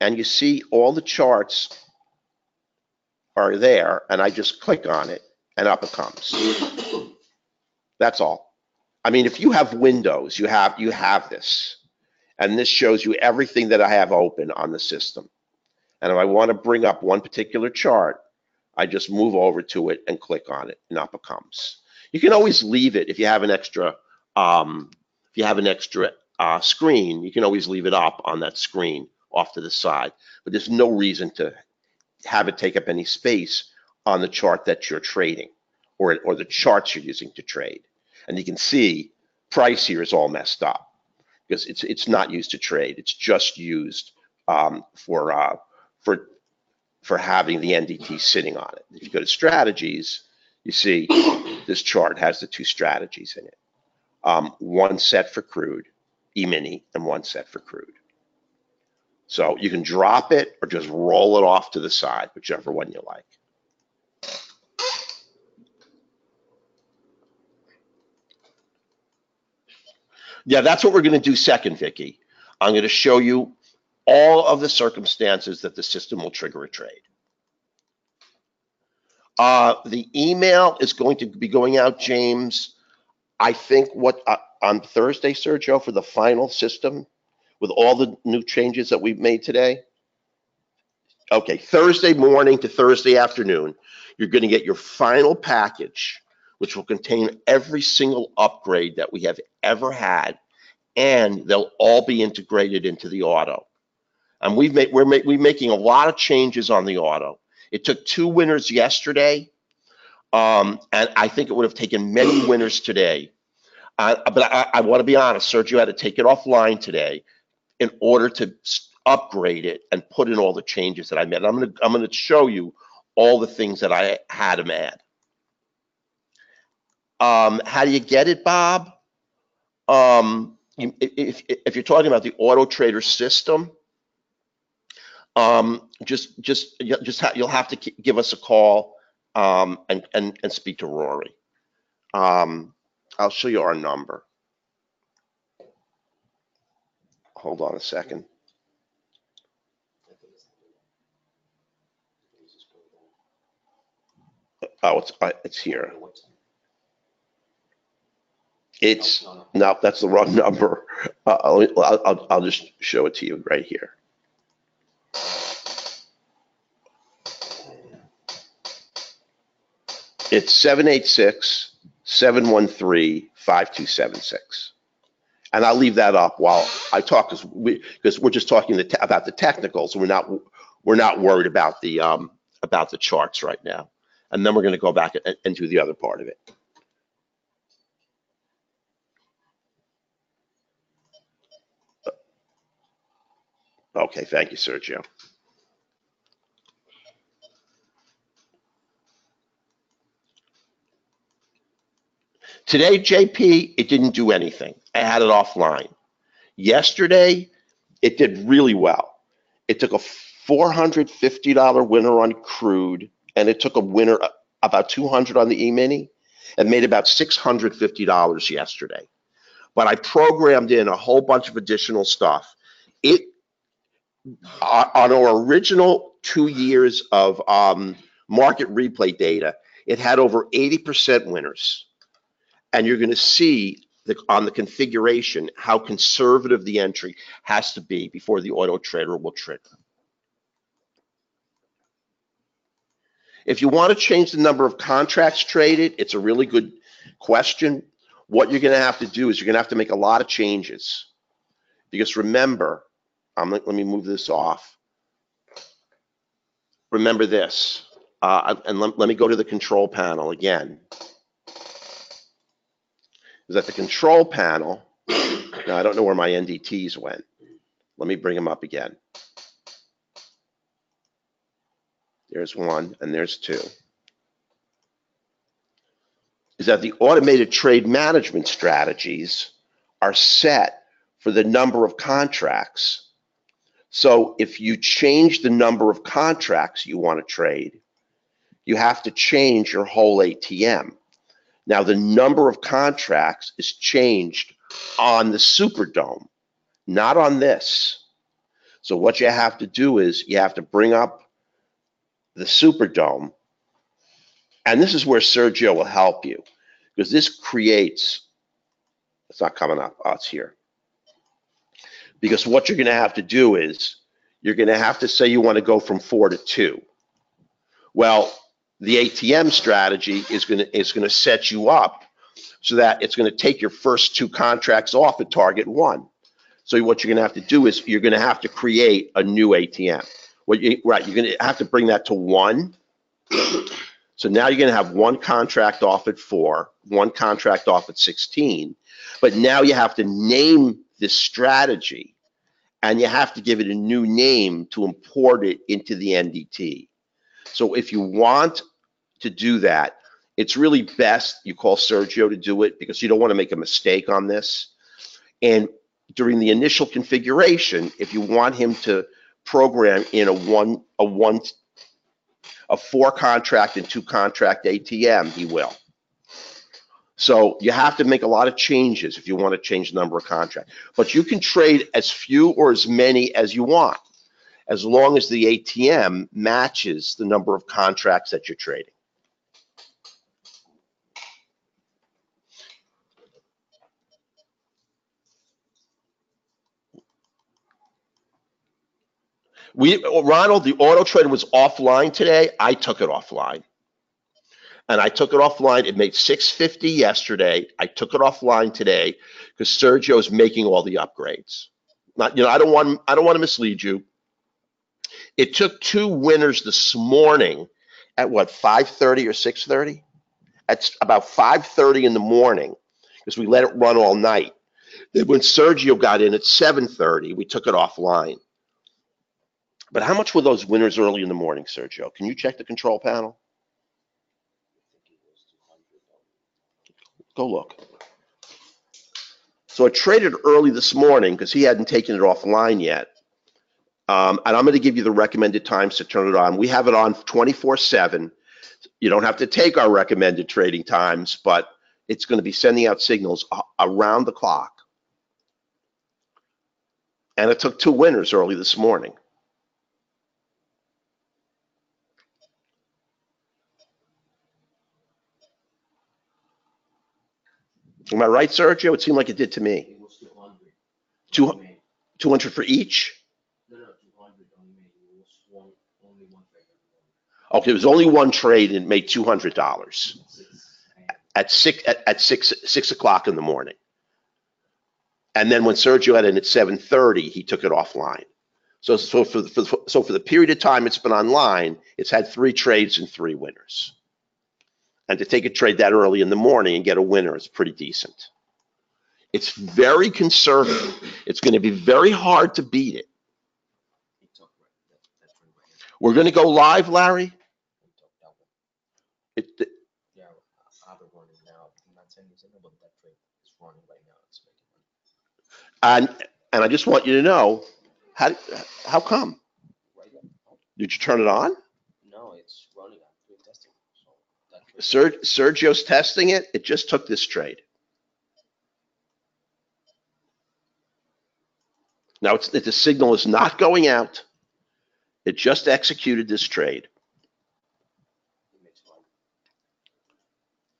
and you see all the charts are there, and I just click on it and up it comes. That's all. I mean, if you have Windows, you have this. And this shows you everything that I have open on the system. And if I want to bring up one particular chart, I just move over to it and click on it, and up it comes. You can always leave it if you have an extra screen. You can always leave it up on that screen off to the side. But there's no reason to have it take up any space on the chart that you're trading, or the charts you're using to trade. And you can see price here is all messed up because it's not used to trade. It's just used for having the NDT sitting on it. If you go to strategies, you see this chart has the 2 strategies in it. One set for crude, E-mini, and one set for crude. So you can drop it or just roll it off to the side, whichever one you like. Yeah, that's what we're going to do second, Vicky. I'm going to show you all of the circumstances that the system will trigger a trade. The email is going to be going out, James, I think on Thursday, Sergio, for the final system with all the new changes that we've made today. Okay, Thursday morning to Thursday afternoon, you're going to get your final package, which will contain every single upgrade that we have ever had, and they'll all be integrated into the auto. And we're making a lot of changes on the auto. It took 2 winners yesterday, and I think it would have taken many winners today. But I want to be honest, Sergio had to take it offline today in order to upgrade it and put in all the changes that I made. I'm gonna show you all the things that I had him add. How do you get it, Bob? If you're talking about the Auto Trader system, you'll have to give us a call and speak to Rory. I'll show you our number. Hold on a second. Oh, it's here. It's no, that's the wrong number. I'll just show it to you right here. It's 786-713-5276. And I'll leave that up while I talk because we're just talking about the technicals. We're not worried about the charts right now. And then we're going to go back and do the other part of it. Okay, thank you, Sergio. Today, JP, it didn't do anything. I had it offline. Yesterday, it did really well. It took a $450 winner on crude, and it took a winner about 200 on the E-mini, and made about $650 yesterday. But I programmed in a whole bunch of additional stuff. It on our original 2 years of market replay data, it had over 80% winners. And you're going to see on the configuration how conservative the entry has to be before the auto trader will trigger. If you want to change the number of contracts traded, it's a really good question. What you're going to have to do is you're going to have to make a lot of changes. Because remember, let me move this off. Remember this, and let me go to the control panel again. Is at the control panel, now I don't know where my NDTs went. Let me bring them up again. There's 1 and there's 2. Is that the automated trade management strategies are set for the number of contracts. So if you change the number of contracts you want to trade, you have to change your whole ATM. Now the number of contracts is changed on the Superdome, not on this. So what you have to do is you have to bring up the Superdome, and this is where Sergio will help you, because this creates, it's not coming up, oh, it's here. Because what you're going to have to do is you're going to have to say you want to go from 4 to 2. Well, the ATM strategy is going to set you up so that it's going to take your first 2 contracts off at target 1. So what you're going to have to do is you're going to have to create a new ATM. You're going to have to bring that to 1. So now you're going to have 1 contract off at 4, 1 contract off at 16. But now you have to name this strategy, and you have to give it a new name to import it into the NDT. So if you want to do that, it's really best you call Sergio to do it, because you don't want to make a mistake on this. And during the initial configuration, if you want him to program in a 4 contract and 2 contract ATM, he will. So you have to make a lot of changes if you want to change the number of contracts. But you can trade as few or as many as you want, as long as the ATM matches the number of contracts that you're trading. Ronald, the auto trader was offline today. I took it offline. And I took it offline. It made 650 yesterday. I took it offline today because Sergio's making all the upgrades. Not, I don't want to mislead you. It took 2 winners this morning at what, 5:30 or 6:30? At about 5:30 in the morning because we let it run all night. Then when Sergio got in at 7:30, we took it offline. But how much were those winners early in the morning, Sergio? Can you check the control panel? Go look. So I traded early this morning because he hadn't taken it offline yet. And I'm going to give you the recommended times to turn it on. We have it on 24/7. You don't have to take our recommended trading times, but it's going to be sending out signals around the clock. And it took 2 winners early this morning. Am I right, Sergio? It seemed like it did to me. It was 200. 200 for each? No, 200 only made. It was only one trade. Okay, it was only one trade and it made $200 at 6 o'clock in the morning. And then when Sergio had in at 7:30, he took it offline. So for the period of time it's been online, it's had 3 trades and 3 winners. And to take a trade that early in the morning and get a winner is pretty decent. It's very conservative. It's going to be very hard to beat it. We're going to go live, Larry. Yeah, other one is now not sending signal, but that trade is running right now. It's making money. And I just want you to know, how come? Right now. Did you turn it on? No, it's running. I'm testing. So that trade Sergio's testing it. It just took this trade. Now the signal is not going out. It just executed this trade. makes money.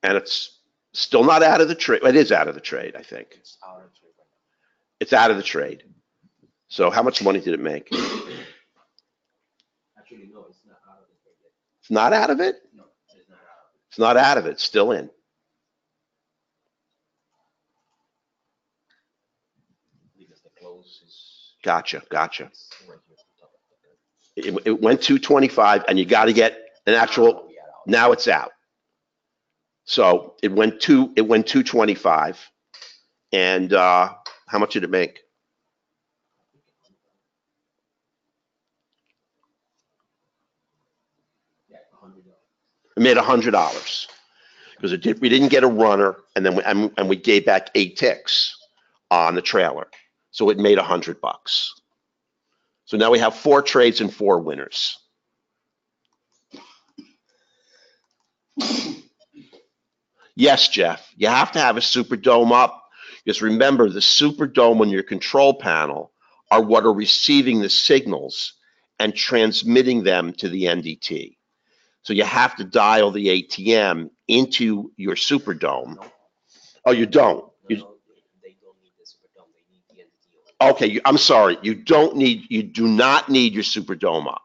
And it's still not out of the trade. It is out of the trade, I think. It's out of trade right now. It's out of the trade. So how much money did it make? Actually, no, it's not out of the trade yet. It's not out of it? No, it's not out of it. It's not out of it. It's still in. Because the close is Gotcha. right here. It went 225, and you got to get an actual. Now it's out. So it went 225, and how much did it make? Yeah, $100. It made $100 because we didn't get a runner, and then we gave back 8 ticks on the trailer, so it made $100. So now we have 4 trades and 4 winners. Yes, Jeff, you have to have a Superdome up because remember the Superdome on your control panel are what are receiving the signals and transmitting them to the NDT. So you have to dial the ATM into your Superdome. No. Oh, you don't? No, they don't need the Superdome. They need the NDT. Okay, I'm sorry. You do not need your Superdome up.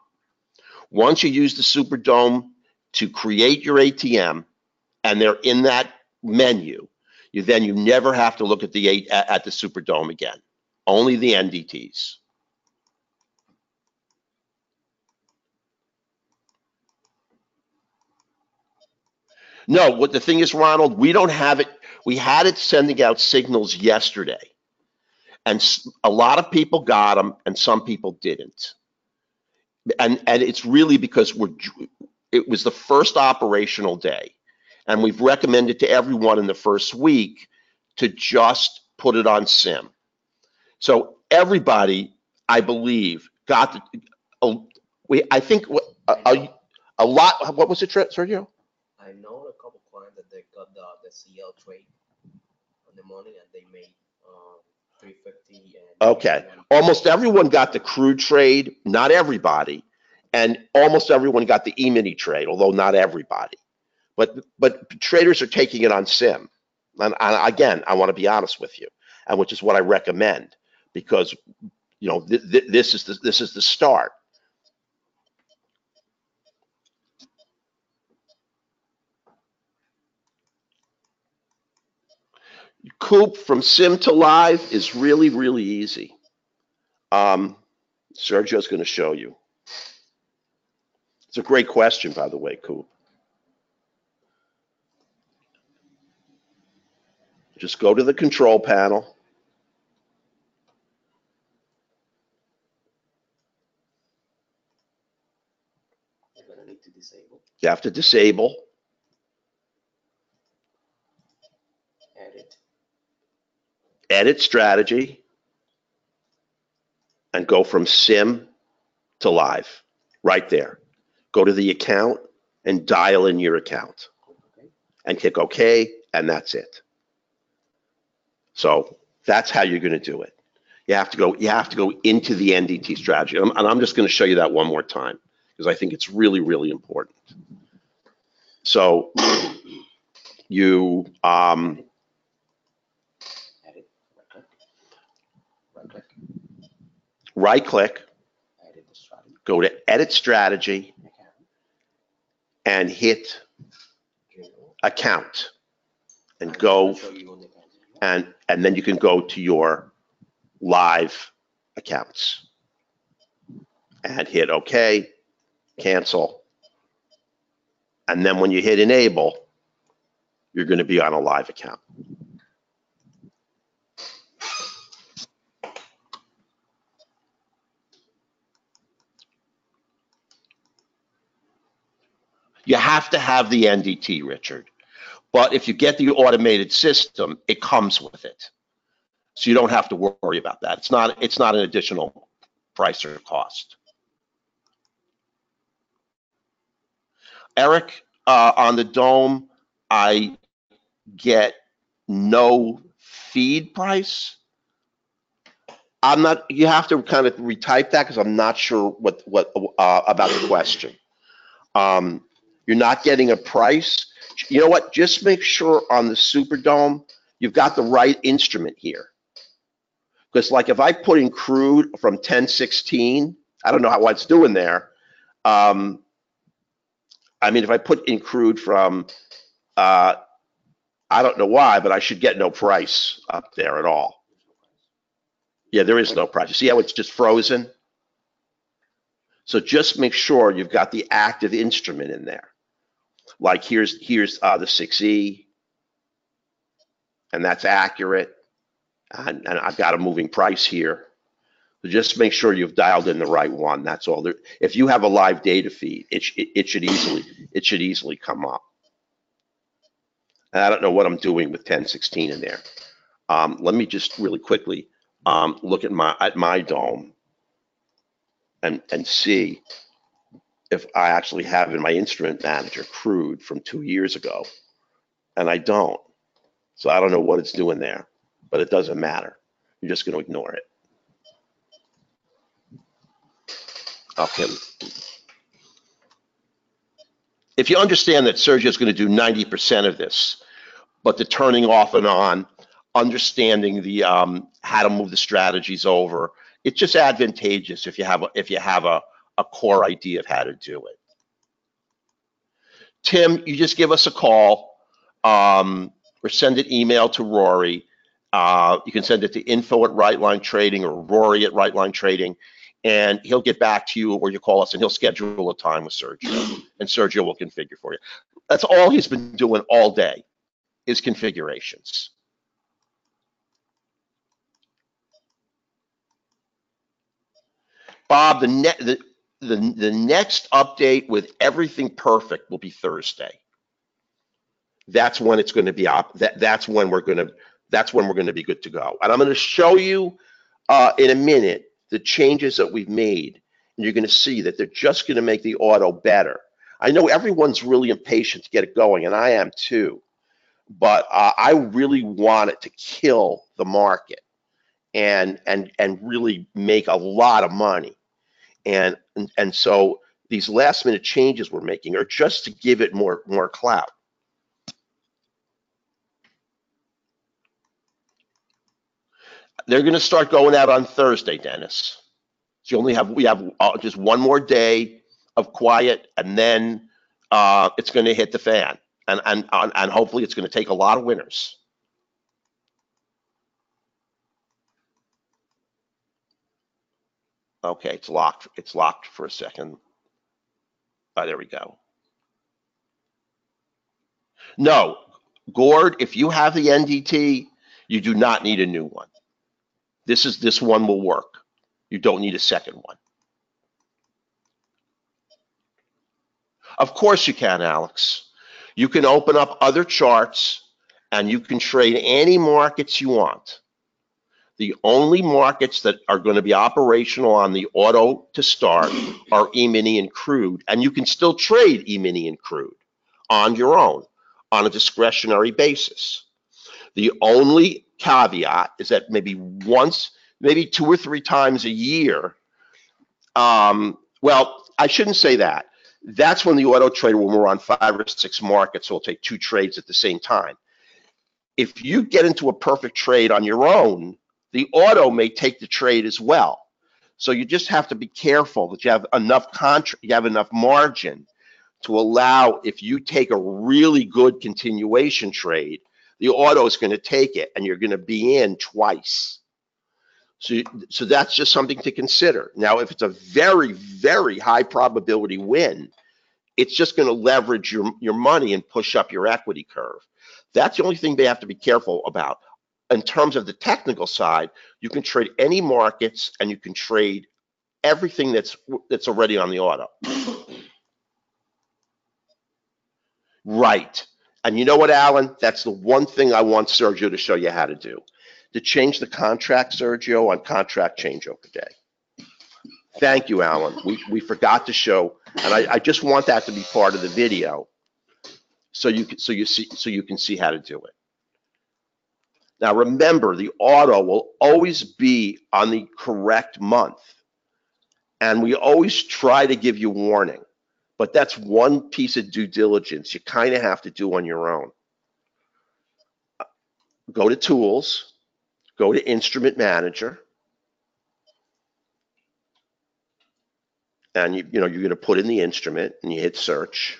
Once you use the Superdome to create your ATM, and they're in that menu, you never have to look at the Superdome again. Only the NDTs. No, what the thing is, Ronald, we don't have it. We had it sending out signals yesterday, and a lot of people got them, and some people didn't. And it's really because it was the first operational day. And we've recommended to everyone in the first week to just put it on SIM. So everybody, I believe, got I think a lot. What was it, Sergio? I know a couple clients that they got the CL trade on the morning and they made 350. Okay, almost everyone got the crude trade. Not everybody, and almost everyone got the E-mini trade, although not everybody. But traders are taking it on SIM. And again, I want to be honest with you, and which is what I recommend because this is the start. Coop, from sim to live is really, really easy. Sergio's going to show you. It's a great question, by the way, Coop. Just go to the control panel. You're gonna need to disable. You have to disable. Edit. Edit strategy. And go from sim to live. Right there. Go to the account and dial in your account. Okay. And click OK, and that's it. So that's how you're going to do it. You have to go into the NDT strategy. And I'm just going to show you that one more time because I think it's really, really important. So you Edit. right click, Edit the strategy. go to edit strategy, Account. and hit General. account, and And go, it's gonna show you all the accounts that you have. and then you can go to your live accounts and hit OK, cancel, and then when you hit enable, you're going to be on a live account. You have to have the NDT, Richard. But if you get the automated system, it comes with it. So you don't have to worry about that. It's not an additional price or cost. Eric, on the Dome, I get no feed price. I'm not, you have to kind of retype that because I'm not sure what about the question. You're not getting a price. You know what? Just make sure on the Superdome, you've got the right instrument here. Because like if I put in crude from 1016, I don't know what it's doing there. I mean, if I put in crude from, I don't know why, but I should get no price up there at all. Yeah, there is no price. You see how it's just frozen? So just make sure you've got the active instrument in there. Like here's the 6E, and that's accurate. And I've got a moving price here. So just make sure you've dialed in the right one. That's all. If you have a live data feed, it should easily come up. And I don't know what I'm doing with 1016 in there. Let me just really quickly look at my Dome and see if I actually have in my instrument manager crude from 2 years ago, and I don't. So I don't know what it's doing there, but it doesn't matter. You're just going to ignore it. Okay. If you understand that Sergio's going to do 90% of this, but the turning off and on, understanding the how to move the strategies over, it's just advantageous if you have a core idea of how to do it. Tim, you just give us a call or send an email to Rory. You can send it to info@Rightline Trading or Rory@Rightline Trading, and he'll get back to you, or you call us and he'll schedule a time with Sergio, and Sergio will configure for you. That's all he's been doing all day is configurations. Bob, the next update with everything perfect will be Thursday. That's when it's going to be up. That's when we're going to be good to go. And I'm going to show you in a minute the changes that we've made, and you're going to see that they're just going to make the auto better. I know everyone's really impatient to get it going, and I am too. But I really want it to kill the market and really make a lot of money. And so these last minute changes we're making are just to give it more clout. They're going to start going out on Thursday, Dennis. So we have just one more day of quiet, and then it's going to hit the fan, and hopefully it's going to take a lot of winners. Okay, it's locked. It's locked for a second. Oh, there we go. No, Gord, if you have the NDT, you do not need a new one. This one will work. You don't need a second one. Of course you can, Alex. You can open up other charts and you can trade any markets you want. The only markets that are going to be operational on the auto to start are E-mini and crude, and you can still trade E-mini and crude on your own on a discretionary basis. The only caveat is that maybe once, maybe 2 or 3 times a year, well, I shouldn't say that. That's when the auto trader, when we're on 5 or 6 markets, will take 2 trades at the same time. If you get into a perfect trade on your own, the auto may take the trade as well. So you just have to be careful that you have enough margin to allow, if you take a really good continuation trade, the auto is going to take it and you're going to be in twice. So that's just something to consider. Now, if it's a very, very high probability win, it's just going to leverage your money and push up your equity curve. That's the only thing they have to be careful about. In terms of the technical side, you can trade any markets and you can trade everything that's already on the auto. Right. And you know what, Alan? That's the one thing I want Sergio to show you how to do. To change the contract, Sergio, on contract changeover day. Thank you, Alan. We forgot to show, and I just want that to be part of the video, so you can see how to do it. Now remember, the auto will always be on the correct month, and we always try to give you warning, but that's one piece of due diligence you kind of have to do on your own. Go to Tools, go to Instrument Manager, and you're going to put in the instrument and you hit search.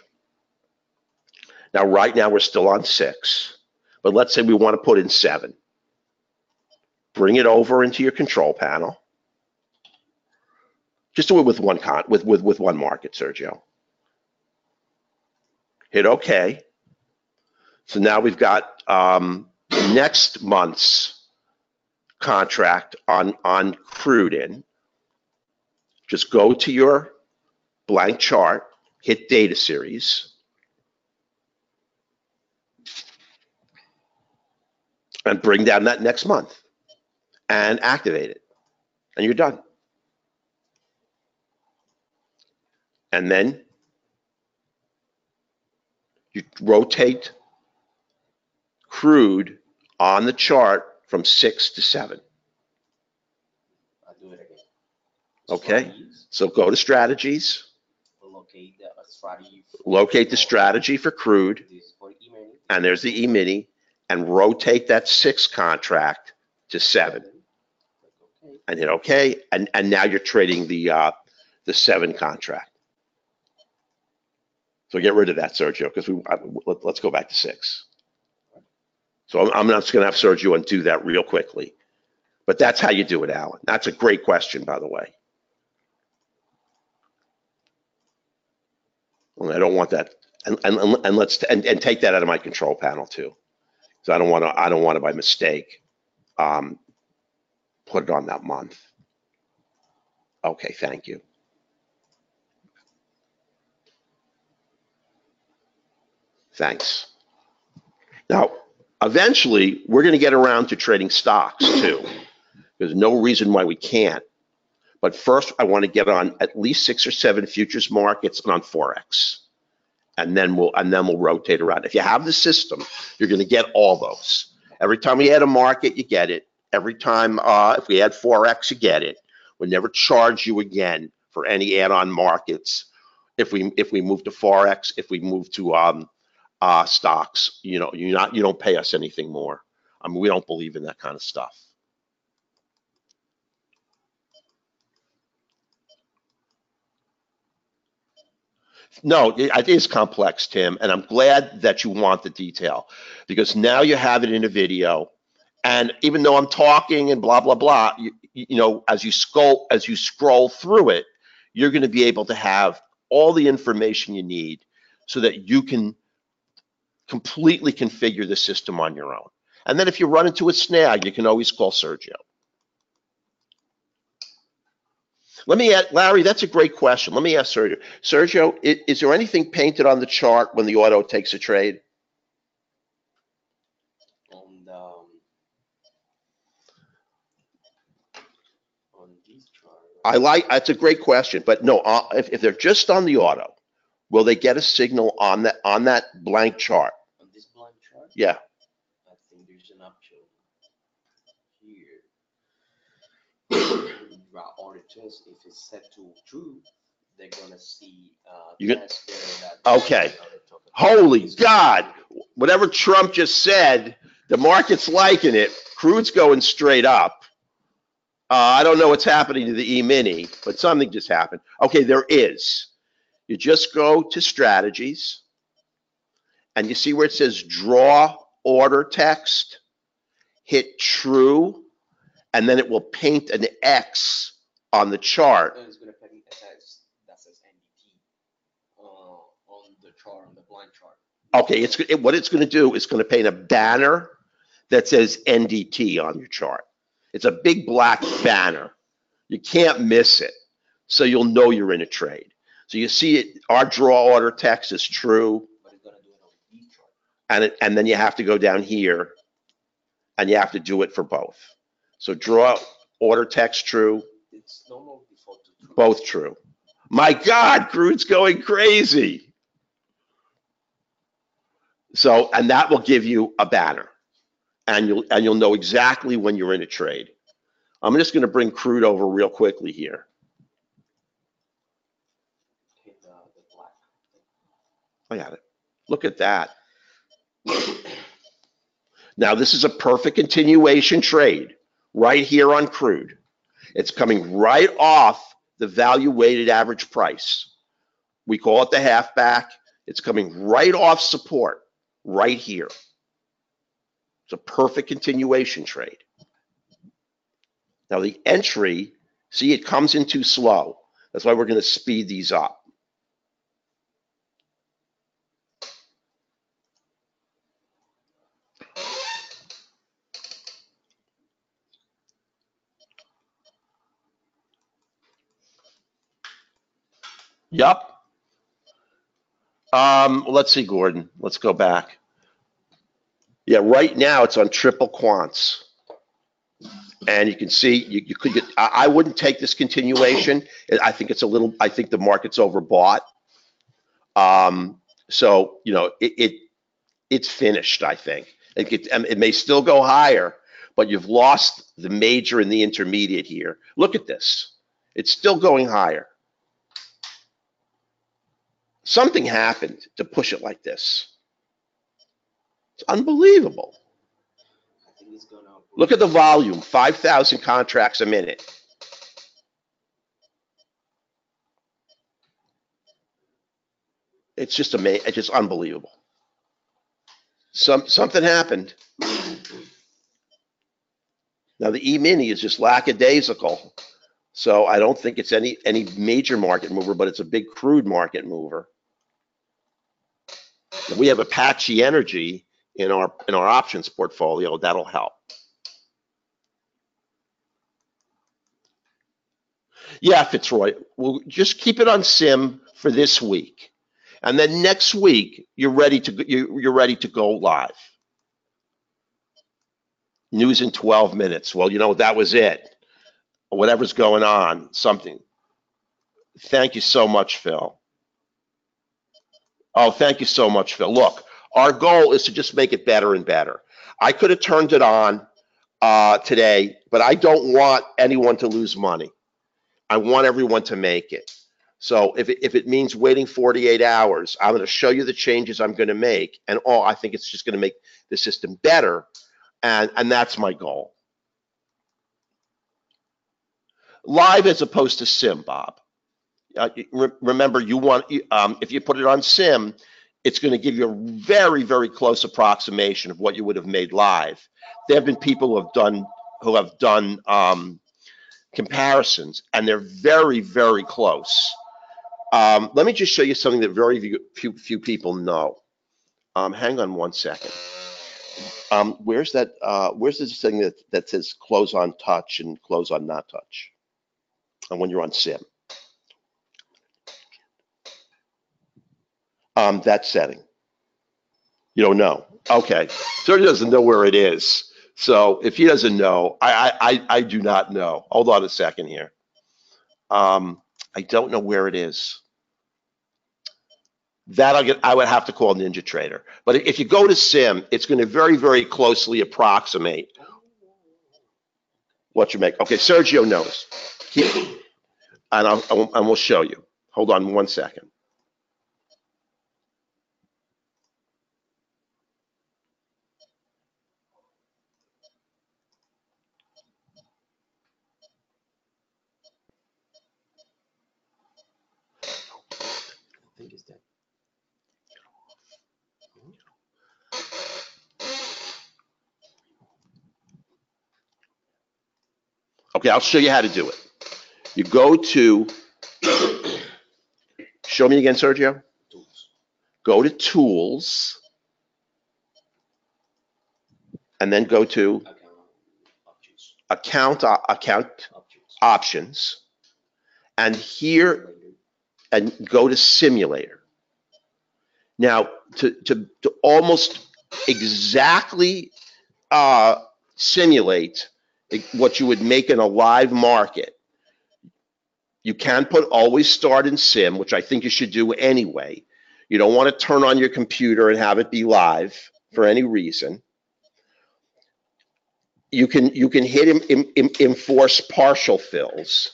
Now, right now we're still on 6, but let's say we want to put in 7. Bring it over into your control panel. Just do it with one market, Sergio. Hit OK. So now we've got next month's contract on crude in. Just go to your blank chart, hit data series, and bring down that next month and activate it, and you're done. And then you rotate crude on the chart from 6 to 7. I'll do it again. Okay, so go to strategies. Locate the strategy. Locate the strategy for crude, and there's the E-mini, and rotate that 6 contract to 7, and hit OK. And now you're trading the 7 contract. So get rid of that, Sergio, because let's go back to 6. So I'm just going to have Sergio undo that real quickly. But that's how you do it, Alan. That's a great question, by the way. And I don't want that, and take that out of my control panel too, because I don't want to by mistake put it on that month. Okay, thank you. Thanks. Now, eventually, we're going to get around to trading stocks too. There's no reason why we can't. But first, I want to get on at least 6 or 7 futures markets and on Forex, and then we'll rotate around. If you have the system, you're going to get all those. Every time we add a market, you get it. Every time if we add Forex, you get it. We'll never charge you again for any add-on markets. If we move to Forex, if we move to stocks, you don't pay us anything more. I mean, we don't believe in that kind of stuff. No, it is complex, Tim, and I'm glad that you want the detail, because now you have it in a video, and even though I'm talking and blah, blah, blah, as you scroll through it, you're going to be able to have all the information you need so that you can completely configure the system on your own. And then if you run into a snag, you can always call Sergio. Let me ask, Larry, that's a great question. Let me ask Sergio. Sergio, is there anything painted on the chart when the auto takes a trade? On this chart. That's a great question, but no, if they're just on the auto, will they get a signal on that blank chart? On this blank chart? Yeah. I think there's an option here. Draw order test. If it's set to true, they're gonna see okay. Holy God! Whatever Trump just said, the market's liking it. Crude's going straight up. I don't know what's happening to the E-mini, but something just happened. Okay, there is. You just go to strategies, and you see where it says draw order text. Hit true, and then it will paint an X on the chart. It's going to paint an X that says NDT on the chart, on the blind chart. Okay, what it's going to do is going to paint a banner that says NDT on your chart. It's a big black banner. You can't miss it. So you'll know you're in a trade. So you see it, our draw order text is true. But it's going to do it on the chart. And then you have to go down here and you have to do it for both. So draw order text true. It's normal default to true. Both true. My God, crude's going crazy. So, and that will give you a banner. And you'll know exactly when you're in a trade. I'm just going to bring crude over real quickly here. I got it. Look at that. Now this is a perfect continuation trade right here on crude. It's coming right off the value weighted average price. We call it the halfback. It's coming right off support right here. It's a perfect continuation trade. Now the entry, see, it comes in too slow. That's why we're going to speed these up. Yep. Let's see, Gordon. Let's go back. Yeah, right now it's on triple quants. And you can see you could get, I wouldn't take this continuation. I think it's a little, I think the market's overbought. So, you know, it's finished, I think. It may still go higher, but you've lost the major and the intermediate here. Look at this. It's still going higher. Something happened to push it like this. It's unbelievable. Look at the volume, 5,000 contracts a minute. It's just amazing. It's just unbelievable. Something happened. Now the E-mini is just lackadaisical. So I don't think it's any major market mover, but it's a big crude market mover. And we have Apache Energy in our options portfolio. That'll help. Yeah, Fitzroy. We'll just keep it on sim for this week, and then next week you're ready to go live. News in 12 minutes. Well, you know, that was it. Whatever's going on, something. Thank you so much, Phil. Oh, thank you so much, Phil. Look, our goal is to just make it better and better. I could have turned it on today, but I don't want anyone to lose money. I want everyone to make it. So if it means waiting 48 hours, I'm going to show you the changes I'm going to make, and I think it's just going to make the system better, and that's my goal. Live as opposed to sim, Bob. Remember, you want if you put it on sim, it's going to give you a very, very close approximation of what you would have made live. There have been people who have done comparisons, and they're very, very close. Let me just show you something that very few people know. Hang on one second. Where's that? Where's this thing that says close on touch and close on not touch? And when you're on sim, that setting. You don't know. Okay, so he doesn't know where it is. So if he doesn't know, I do not know. Hold on a second here. I don't know where it is. That I would have to call Ninja Trader. But if you go to sim, it's going to very, very closely approximate what you make. Okay, Sergio knows. And we'll show you. Hold on one second. I think it's that. Okay, I'll show you how to do it. You go to, show me again, Sergio. Tools. Go to Tools, and then go to Account Options, and here, and go to Simulator. Now, to almost exactly simulate what you would make in a live market, you can put always start in sim, which I think you should do anyway. You don't want to turn on your computer and have it be live for any reason. You can hit enforce partial fills,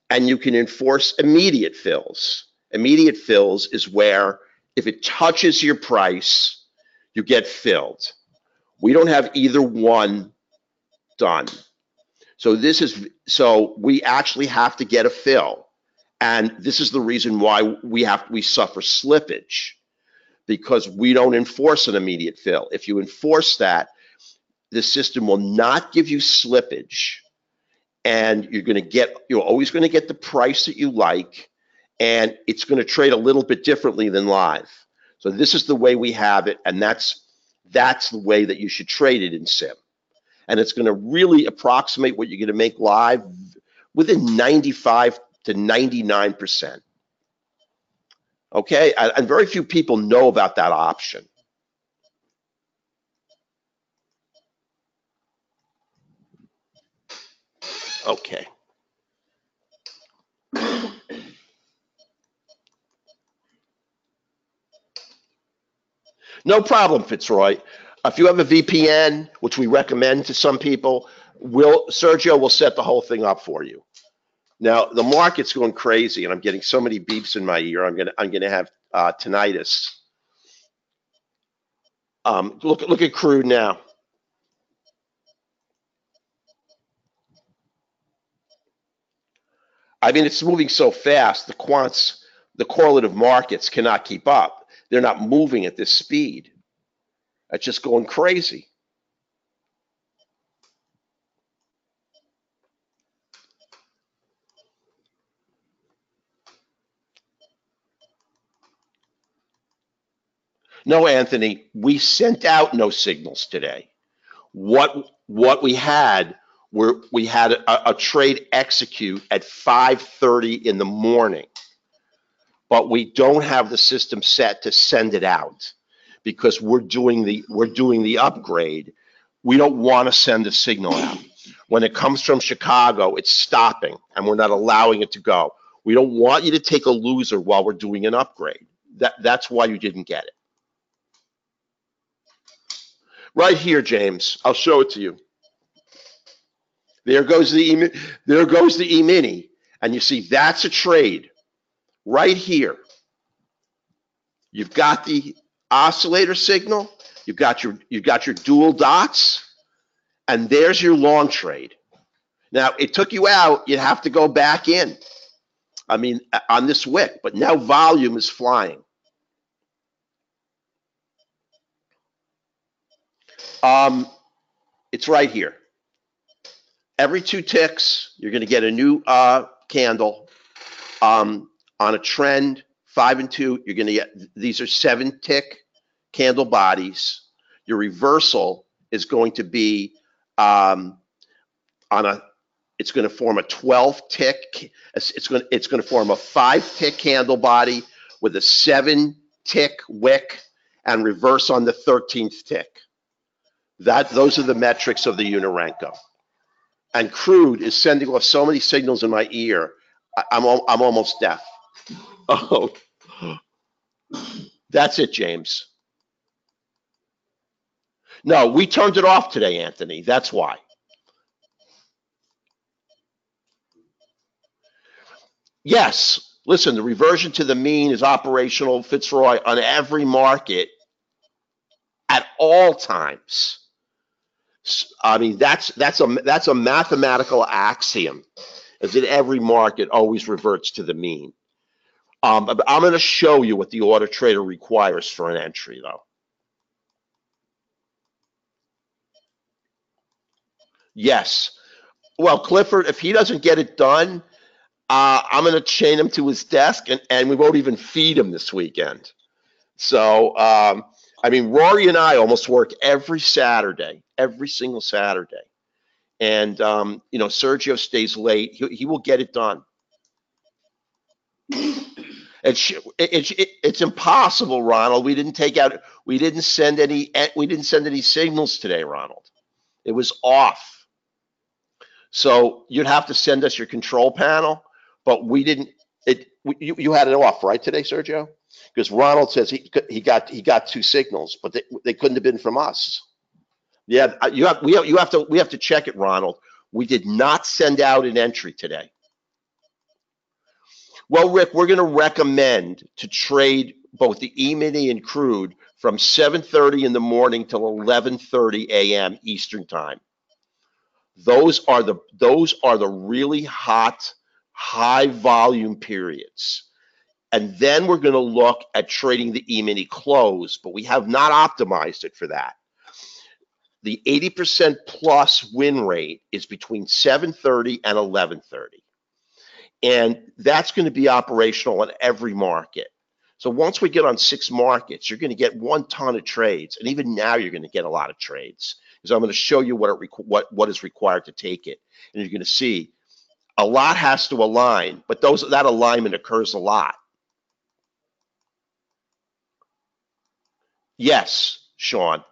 and you can enforce immediate fills. Immediate fills is where if it touches your price, you get filled. We don't have either one done. So we actually have to get a fill. And this is the reason why we suffer slippage, because we don't enforce an immediate fill. If you enforce that, the system will not give you slippage, and you're always going to get the price that you like, and it's going to trade a little bit differently than live. So this is the way we have it, and that's the way that you should trade it in sim. And it's going to really approximate what you're going to make live within 95 to 99%. Okay, and very few people know about that option. Okay. No problem, Fitzroy. If you have a VPN, which we recommend to some people, Sergio will set the whole thing up for you. Now the market's going crazy, and I'm getting so many beeps in my ear. I'm gonna have tinnitus. Look at crude now. I mean, it's moving so fast. The correlative markets cannot keep up. They're not moving at this speed. It's just going crazy. No, Anthony, we sent out no signals today. What we had we had a trade execute at 5:30 in the morning, but we don't have the system set to send it out because we're doing the upgrade. We don't want to send a signal out. When it comes from Chicago, it's stopping, and we're not allowing it to go. We don't want you to take a loser while we're doing an upgrade. That's why you didn't get it. Right here, James. I'll show it to you. There goes the E-mini, and you see that's a trade right here. You've got the oscillator signal. You've got your dual dots, and there's your long trade. Now it took you out. You have to go back in. I mean, on this wick, but now volume is flying. It's right here. Every 2 ticks, you're going to get a new candle. On a trend, 5 and 2, you're going to get, these are 7-tick candle bodies. Your reversal is going to be on a, it's going to form a 12-tick, it's going to form a 5-tick candle body with a 7-tick wick and reverse on the 13th tick. Those are the metrics of the Renko. And crude is sending off so many signals in my ear, I'm almost deaf. Oh, that's it, James. No, we turned it off today, Anthony. That's why. Yes. Listen, the reversion to the mean is operational, Fitzroy, on every market at all times. I mean, that's a mathematical axiom, is that every market always reverts to the mean. But I'm going to show you what the order trader requires for an entry, though. Yes. Well, Clifford, if he doesn't get it done, I'm going to chain him to his desk, and we won't even feed him this weekend. So, I mean, Rory and I almost work every Saturday, every single Saturday. And, you know, Sergio stays late. He will get it done. It's impossible, Ronald. We didn't send any signals today, Ronald. It was off. So you'd have to send us your control panel, but we didn't. You had it off, right, today, Sergio? Because Ronald says he got 2 signals, but they couldn't have been from us. Yeah, we have to check it, Ronald. We did not send out an entry today. Well, Rick, we're going to recommend to trade both the E-mini and crude from 7:30 in the morning till 11:30 a.m. Eastern time. Those are the really hot, high volume periods. And then we're going to look at trading the E-mini close, but we have not optimized it for that. The 80% plus win rate is between 7:30 and 11:30. And that's going to be operational in every market. So once we get on 6 markets, you're going to get 1 ton of trades. And even now, you're going to get a lot of trades. Because I'm going to show you what is required to take it. And you're going to see a lot has to align, but that alignment occurs a lot. Yes, Sean.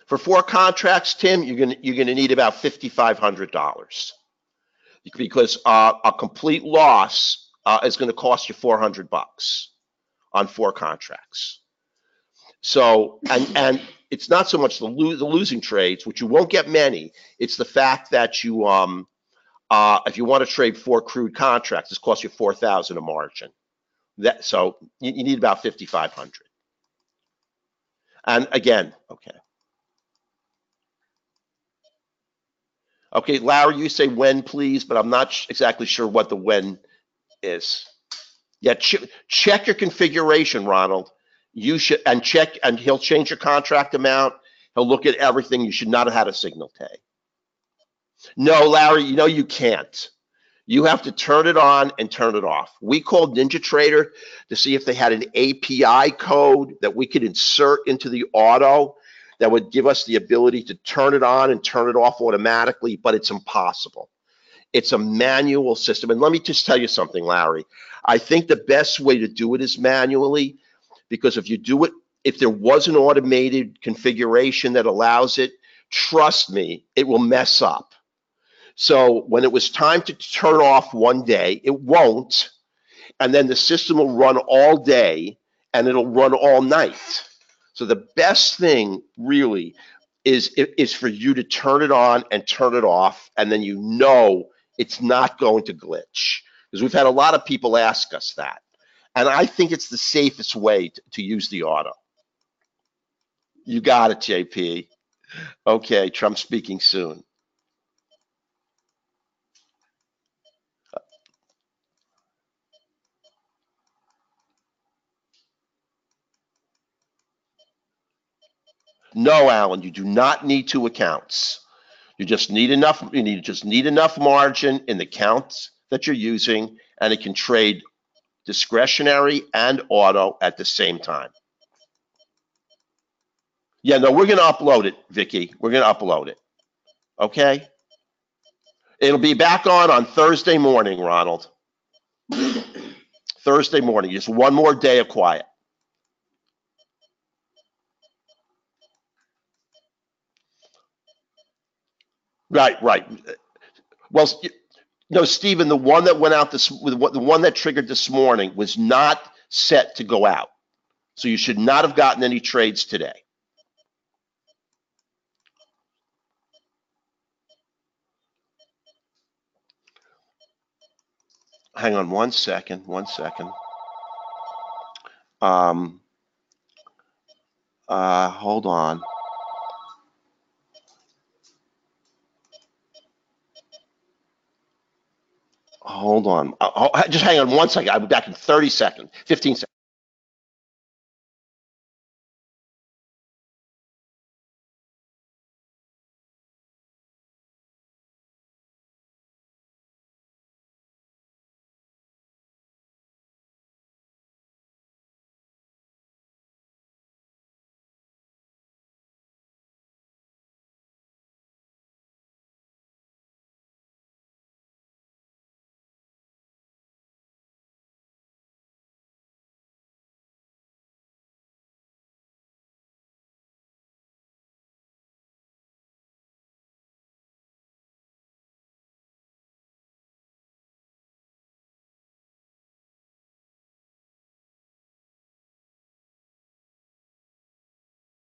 For 4 contracts, Tim, you're going to need about $5,500 because a complete loss is going to cost you $400 on 4 contracts. So, and it's not so much the losing trades, which you won't get many. It's the fact that you, if you want to trade 4 crude contracts, this costs you $4,000 a margin. So you need about $5,500. And again, okay. Okay, Larry, you say when, please, but I'm not exactly sure what the when is. Yeah, check your configuration, Ronald. You should, and check, and he'll change your contract amount. He'll look at everything. You should not have had a signal tag. No, Larry, you know you can't. You have to turn it on and turn it off. We called NinjaTrader to see if they had an API code that we could insert into the auto that would give us the ability to turn it on and turn it off automatically, but it's impossible. It's a manual system. And let me just tell you something, Larry. I think the best way to do it is manually, because if you do it, if there was an automated configuration that allows it, trust me, it will mess up. So when it was time to turn off one day, it won't, and then the system will run all day and it'll run all night. So the best thing really is for you to turn it on and turn it off, and then you know it's not going to glitch. Because we've had a lot of people ask us that. And I think it's the safest way to use the auto. You got it, JP. Okay, Trump speaking soon. No, Alan, you do not need 2 accounts. You just need enough. Just need enough margin in the counts that you're using, and it can trade discretionary and auto at the same time. Yeah, no, we're going to upload it, Vicky. We're going to upload it. Okay? It'll be back on Thursday morning, Ronald. Thursday morning. Just one more day of quiet. Right. Well, no, Stephen, the one that went out the one that triggered this morning was not set to go out. So you should not have gotten any trades today. Hang on 1 second. 1 second. Hold on. Hold on. Just hang on 1 second. I'll be back in 30 seconds, 15 seconds.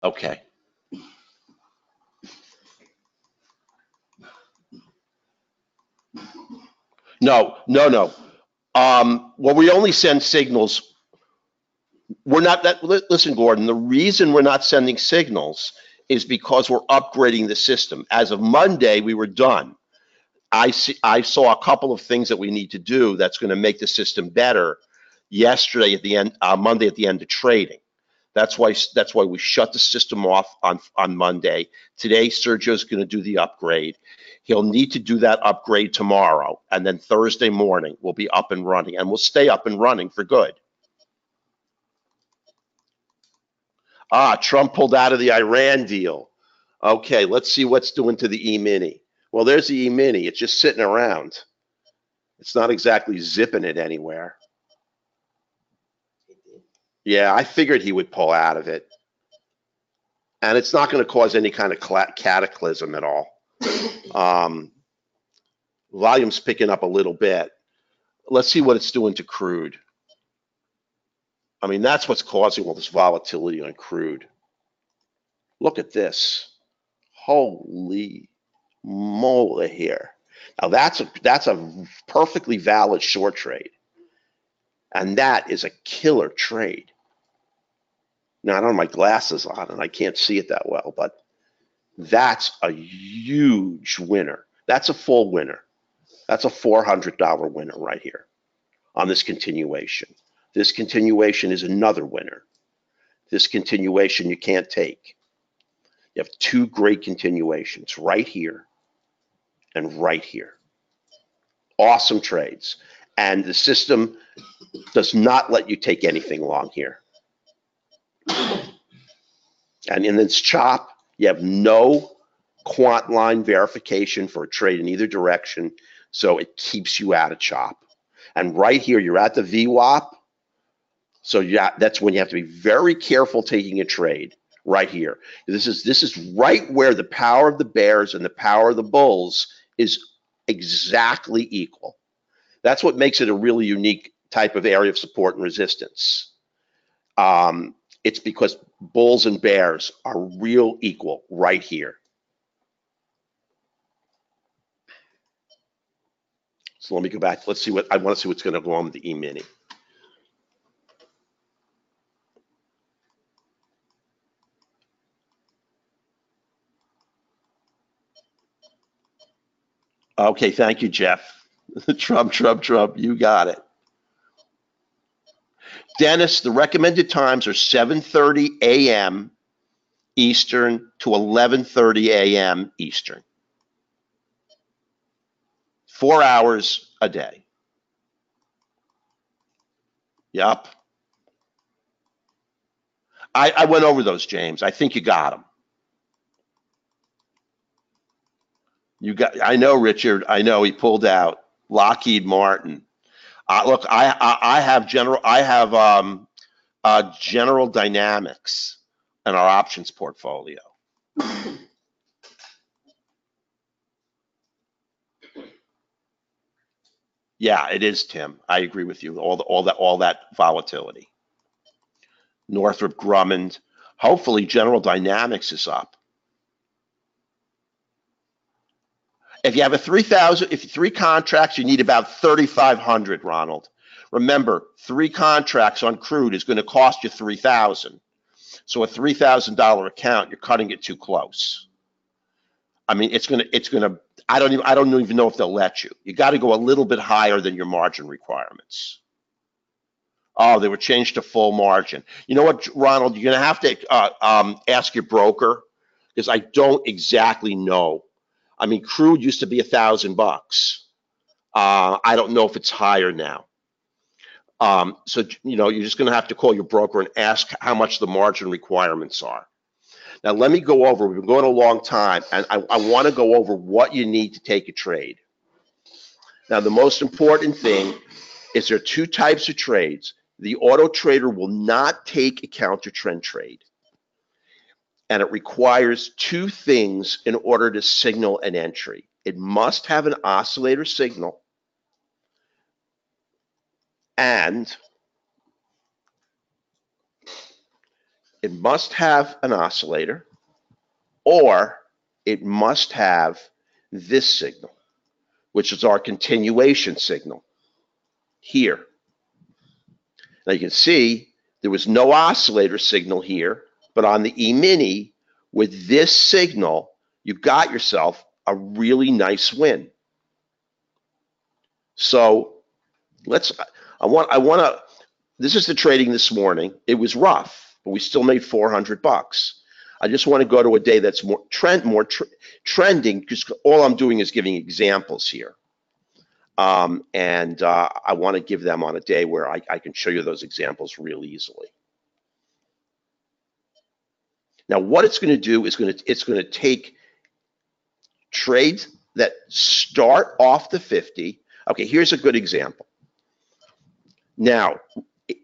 Okay. No. Well, we only send signals. We're not that. Listen, Gordon. The reason we're not sending signals is because we're upgrading the system. As of Monday, we were done. I saw a couple of things that we need to do that's going to make the system better. Yesterday at the end, Monday at the end of trading. That's why we shut the system off on Monday. Today, Sergio's going to do the upgrade. He'll need to do that upgrade tomorrow, and then Thursday morning we'll be up and running, and we'll stay up and running for good. Trump pulled out of the Iran deal. Okay, let's see what's doing to the E-mini. Well, there's the E-mini. It's just sitting around. It's not exactly zipping it anywhere. Yeah, I figured he would pull out of it. And it's not going to cause any kind of cataclysm at all. Volume's picking up a little bit. Let's see what it's doing to crude. I mean, that's what's causing all this volatility on crude. Look at this. Holy moly here. Now that's a perfectly valid short trade. And that is a killer trade. Now, I don't have my glasses on and I can't see it that well, but that's a huge winner. That's a full winner. That's a $400 winner right here on this continuation. This continuation is another winner. This continuation you can't take. You have two great continuations right here and right here. Awesome trades. And the system does not let you take anything long here. And in this chop, you have no quant line verification for a trade in either direction, so it keeps you out of chop. And right here, you're at the VWAP, so that's when you have to be very careful taking a trade. Right here, this is right where the power of the bears and the power of the bulls is exactly equal. That's what makes it a really unique type of area of support and resistance. It's because bulls and bears are real equal right here. So let me go back. Let's see I want to see what's going to go on with the E-mini. Okay, thank you, Jeff. Trump, you got it. Dennis, the recommended times are 7:30 a.m. Eastern to 11:30 a.m. Eastern. 4 hours a day. Yep. I went over those, James. I think you got them. I know, Richard. I know he pulled out Lockheed Martin. Look, I have General Dynamics in our options portfolio. Yeah, it is, Tim. I agree with you. All that volatility. Northrop Grumman. Hopefully, General Dynamics is up. If you have 3 contracts, you need about 3,500, Ronald. Remember, 3 contracts on crude is going to cost you 3,000. So a $3,000 account, you're cutting it too close. I mean, it's gonna. I don't even know if they'll let you. You got to go a little bit higher than your margin requirements. Oh, they were changed to full margin. You know what, Ronald? You're gonna have to ask your broker because I don't exactly know. I mean, crude used to be $1,000. I don't know if it's higher now. So you're just gonna have to call your broker and ask how much the margin requirements are. Now, let me go over, we've been going a long time, and I want to go over what you need to take a trade. Now, the most important thing is there are 2 types of trades. The auto trader will not take a counter trend trade. And it requires 2 things in order to signal an entry. It must have an oscillator signal, and it must have an oscillator, or it must have this signal, which is our continuation signal here. Now you can see there was no oscillator signal here, but on the E-mini, with this signal, you got yourself a really nice win. So this is the trading this morning. It was rough, but we still made $400. I just want to go to a day that's more trending, because all I'm doing is giving examples here. I want to give them on a day where I can show you those examples real easily. Now, what it's going to do is it's going to take trades that start off the 50. Okay, here's a good example. Now,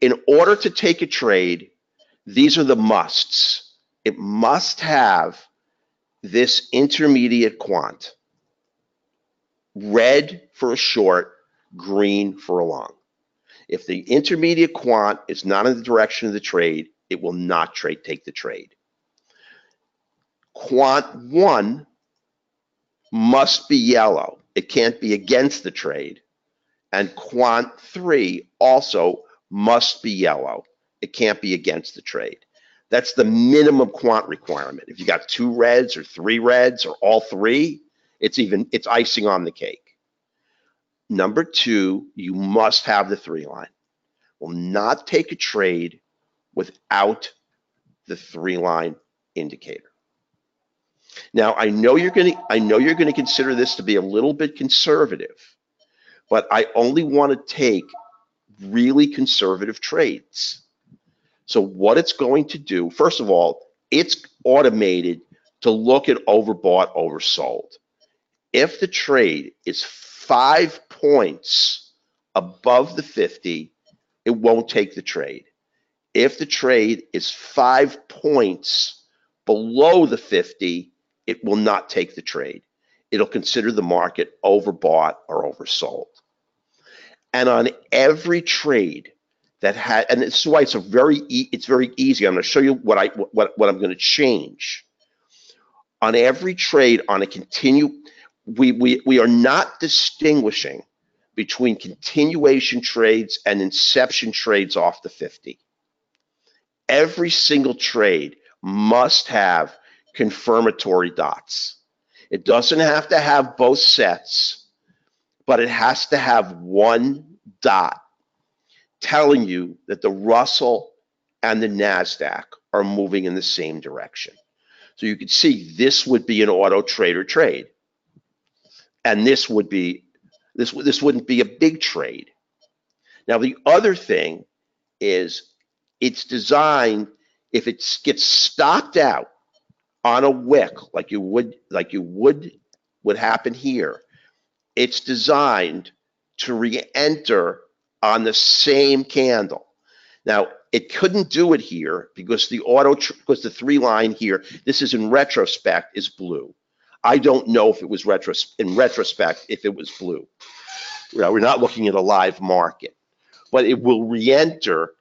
in order to take a trade, these are the musts. It must have this intermediate quant. Red for a short, green for a long. If the intermediate quant is not in the direction of the trade, it will not take the trade. Quant 1 must be yellow. It can't be against the trade. And quant 3 also must be yellow. It can't be against the trade. That's the minimum quant requirement. If you got 2 reds or 3 reds or all 3, it's icing on the cake. Number 2, you must have the 3 line. Will not take a trade without the 3 line indicator. Now, I know you're going to consider this to be a little bit conservative, but I only want to take really conservative trades. So what it's going to do, first of all, it's automated to look at overbought, oversold. If the trade is 5 points above the 50, it won't take the trade. If the trade is 5 points below the 50, it will not take the trade. It'll consider the market overbought or oversold. And on every trade that had, and this is why it's very easy. I'm going to show you what I'm going to change. On every trade, on a we are not distinguishing between continuation trades and inception trades off the 50. Every single trade must have confirmatory dots. It doesn't have to have both sets, but it has to have one dot telling you that the Russell and the NASDAQ are moving in the same direction. So you can see this would be an auto trader trade. And this would be, This wouldn't be a big trade. Now, the other thing is it's designed, if it gets stopped out on a wick like you would happen here, it's designed to re-enter on the same candle. Now, it couldn't do it here because because the 3 line here, this is in retrospect, is blue. I don't know if it was in retrospect if it was blue. We're not looking at a live market, but it will re-enter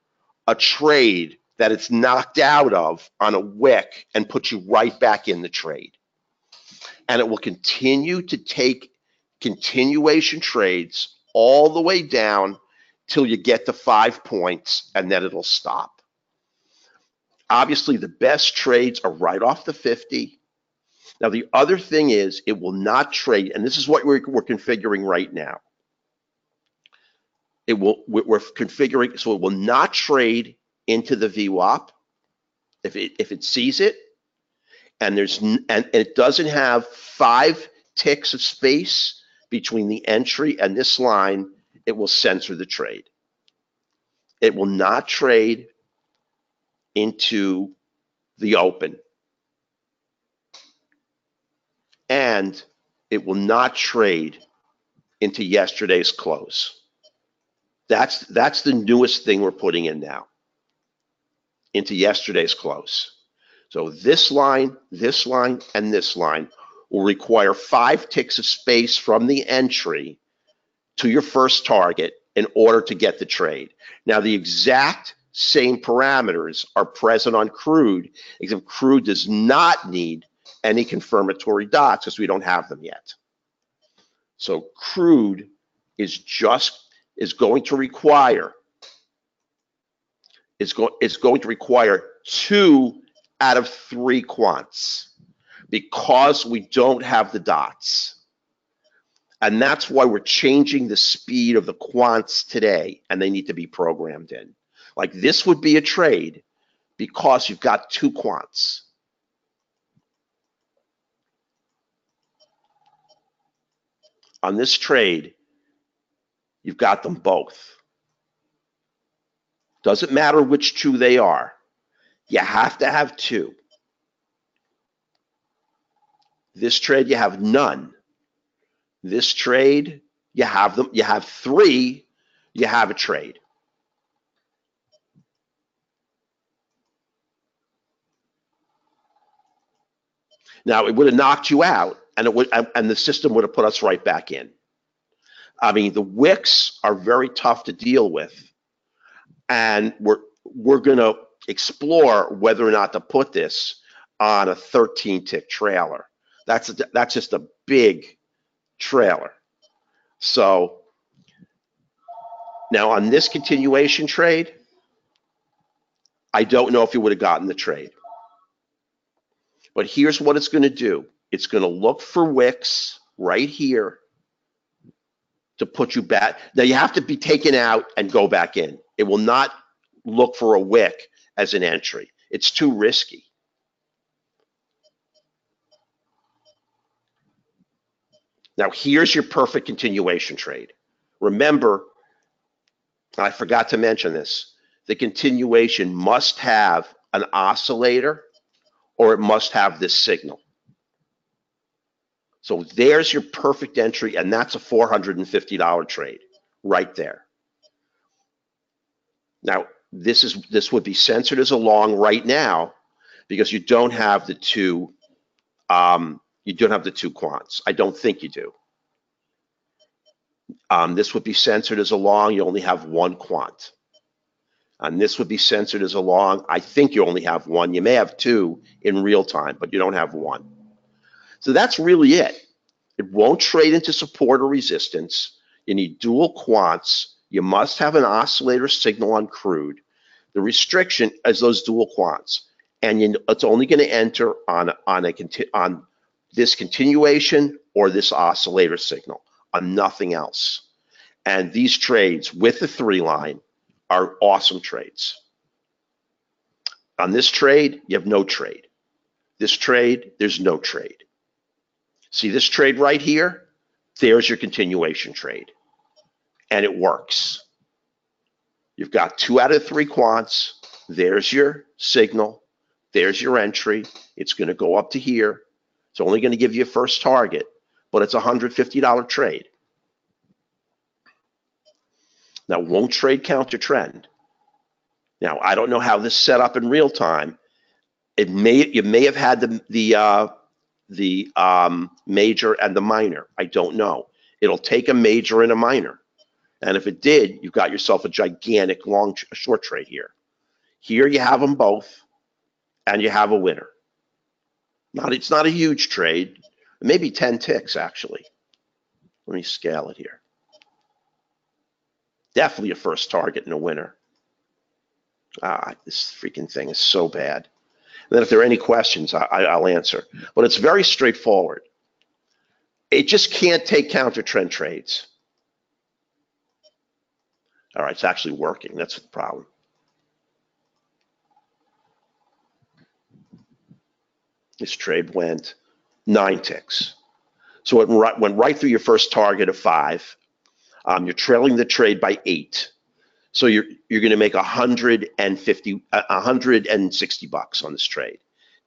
a trade that it's knocked out of on a wick and put you right back in the trade. And it will continue to take continuation trades all the way down till you get to 5 points, and then it'll stop. Obviously, the best trades are right off the 50. Now, the other thing is it will not trade, and this is what we're configuring right now. We're configuring, so it will not trade into the VWAP if it sees it, and it doesn't have 5 ticks of space between the entry and this line. It will censor the trade. It will not trade into the open, and it will not trade into yesterday's close. That's the newest thing we're putting in now, into yesterday's close. So this line, and this line will require 5 ticks of space from the entry to your first target in order to get the trade. Now, the exact same parameters are present on crude, except crude does not need any confirmatory dots because we don't have them yet. So crude is going to require 2 out of 3 quants because we don't have the dots. And that's why we're changing the speed of the quants today, and they need to be programmed in. Like this would be a trade because you've got 2 quants. On this trade, you've got them both. Doesn't matter which 2 they are. You have to have 2. This trade, you have none. This trade, you have them. You have 3. You have a trade. Now, it would have knocked you out, and the system would have put us right back in. I mean, the wicks are very tough to deal with, and we're going to explore whether or not to put this on a 13-tick trailer. That's just a big trailer. So now on this continuation trade, I don't know if you would have gotten the trade. But here's what it's going to do. It's going to look for wicks right here to put you back. Now you have to be taken out and go back in. It will not look for a wick as an entry. It's too risky. Now here's your perfect continuation trade. Remember, I forgot to mention this, the continuation must have an oscillator or it must have this signal. So there's your perfect entry, and that's a $450 trade right there. Now, this would be censored as a long right now because you don't have the 2 quants. I don't think you do. This would be censored as a long. You only have 1 quant. And this would be censored as a long. I think you only have 1. You may have 2 in real time, but you don't have 1. So that's really it. It won't trade into support or resistance. You need dual quants. You must have an oscillator signal on crude. The restriction is those dual quants. And it's only going to enter on this continuation or this oscillator signal, on nothing else. And these trades with the 3 line are awesome trades. On this trade, you have no trade. This trade, there's no trade. See this trade right here? There's your continuation trade, and it works. You've got 2 out of 3 quants. There's your signal. There's your entry. It's going to go up to here. It's only going to give you a first target, but it's a $150 trade. Now, won't trade counter trend. Now, I don't know how this is set up in real time. You may have had the major and the minor. I don't know. It'll take a major and a minor. And if it did, you've got yourself a gigantic short trade here. Here you have them both, and you have a winner. It's not a huge trade. Maybe 10 ticks, actually. Let me scale it here. Definitely a first target and a winner. This freaking thing is so bad. And then if there are any questions, I'll answer. But it's very straightforward. It just can't take counter trend trades. All right, it's actually working. That's the problem. This trade went 9 ticks. So it went right through your first target of 5. You're trailing the trade by 8. So you're going to make $160 on this trade.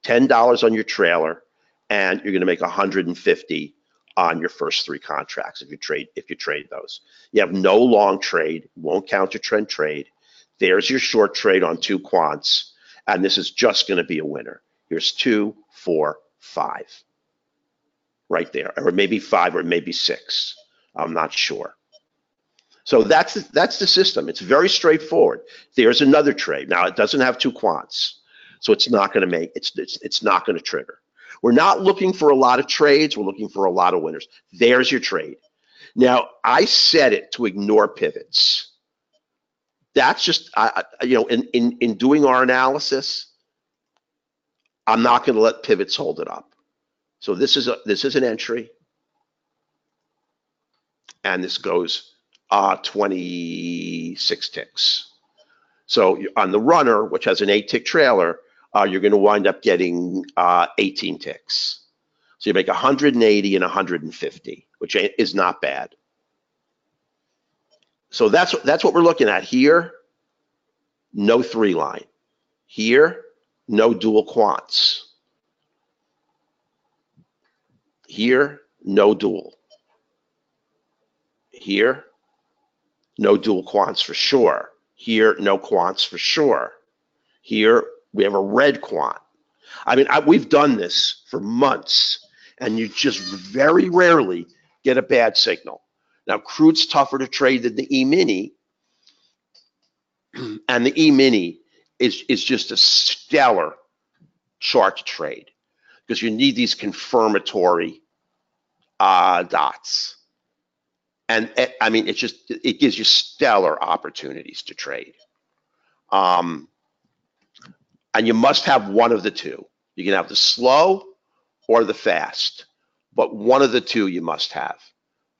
$10 on your trailer, and you're going to make $150 on your first 3 contracts if you trade those. You have no long trade, won't counter trend trade. There's your short trade on 2 quants, and this is just going to be a winner. Here's 2, 4, 5, right there, or maybe 5, or maybe 6. I'm not sure. So that's the system. It's very straightforward. There's another trade. Now it doesn't have 2 quants, so it's not going to it's not going to trigger. We're not looking for a lot of trades. We're looking for a lot of winners. There's your trade. Now I set it to ignore pivots. That's just in doing our analysis, I'm not going to let pivots hold it up. So this is an entry, and this goes 26 ticks. So on the runner, which has an 8-tick trailer, you're going to wind up getting 18 ticks. So you make 180 and 150, which is not bad. So that's what we're looking at here. No 3 line. Here, no dual quants. Here, no dual. Here, no dual quants for sure. Here, no quants for sure. Here, we have a red quant. I mean, we've done this for months, and you just very rarely get a bad signal. Now, crude's tougher to trade than the E-mini, and the E-mini is just a stellar chart to trade because you need these confirmatory dots. And I mean, it gives you stellar opportunities to trade. And you must have one of the two. You can have the slow or the fast, but one of the two you must have.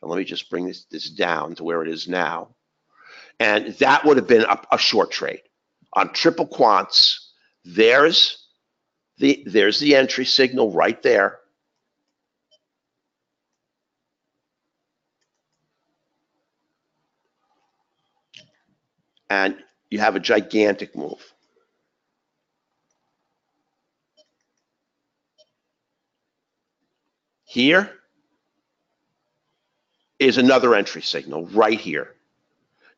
And let me just bring this down to where it is now. And that would have been a short trade. On triple quants, there's the entry signal right there. And you have a gigantic move. Here is another entry signal right here.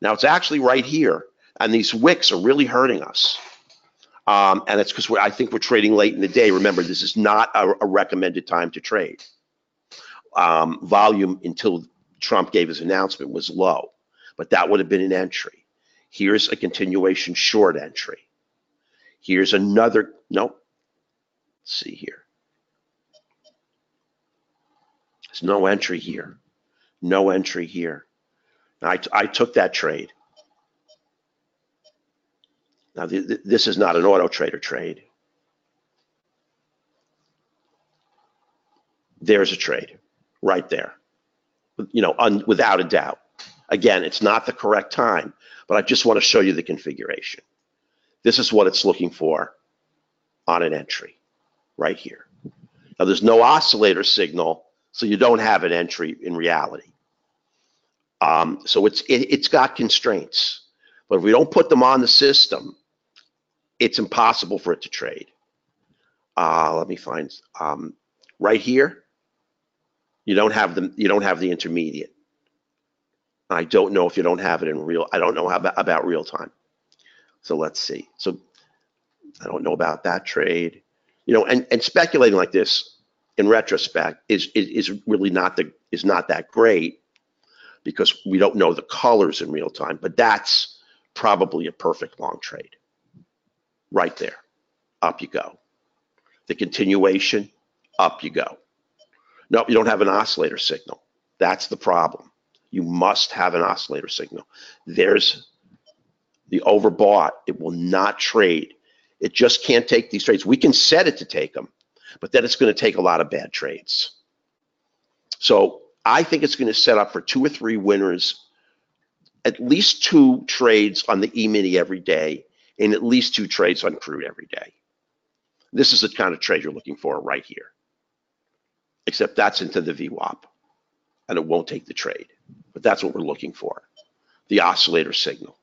Now it's actually right here, and these wicks are really hurting us. And it's because I think we're trading late in the day. Remember, this is not a recommended time to trade. Volume until Trump gave his announcement was low, but that would have been an entry. Here's a continuation short entry. Here's another, nope. Let's see here. There's no entry here. No entry here. I took that trade. Now, this is not an auto trader trade. There's a trade right there, without a doubt. Again, it's not the correct time, but I just want to show you the configuration. This is what it's looking for on an entry right here. Now, there's no oscillator signal So you don't have an entry in reality. So it's got constraints. But if we don't put them on the system, it's impossible for it to trade. Let me find right here. You don't have the intermediate. I don't know if you don't have it in real. I don't know about real time. So let's see. So I don't know about that trade. And speculating like this in retrospect is really not that great, because we don't know the colors in real time. But that's probably a perfect long trade. Right there. Up you go. The continuation, up you go. No, you don't have an oscillator signal. That's the problem. You must have an oscillator signal. There's the overbought. It will not trade. It just can't take these trades. We can set it to take them, but then it's going to take a lot of bad trades. So I think it's going to set up for 2 or 3 winners, at least 2 trades on the E-mini every day, and at least 2 trades on crude every day. This is the kind of trade you're looking for right here, except that's into the VWAP, and it won't take the trade. But that's what we're looking for, the oscillator signal.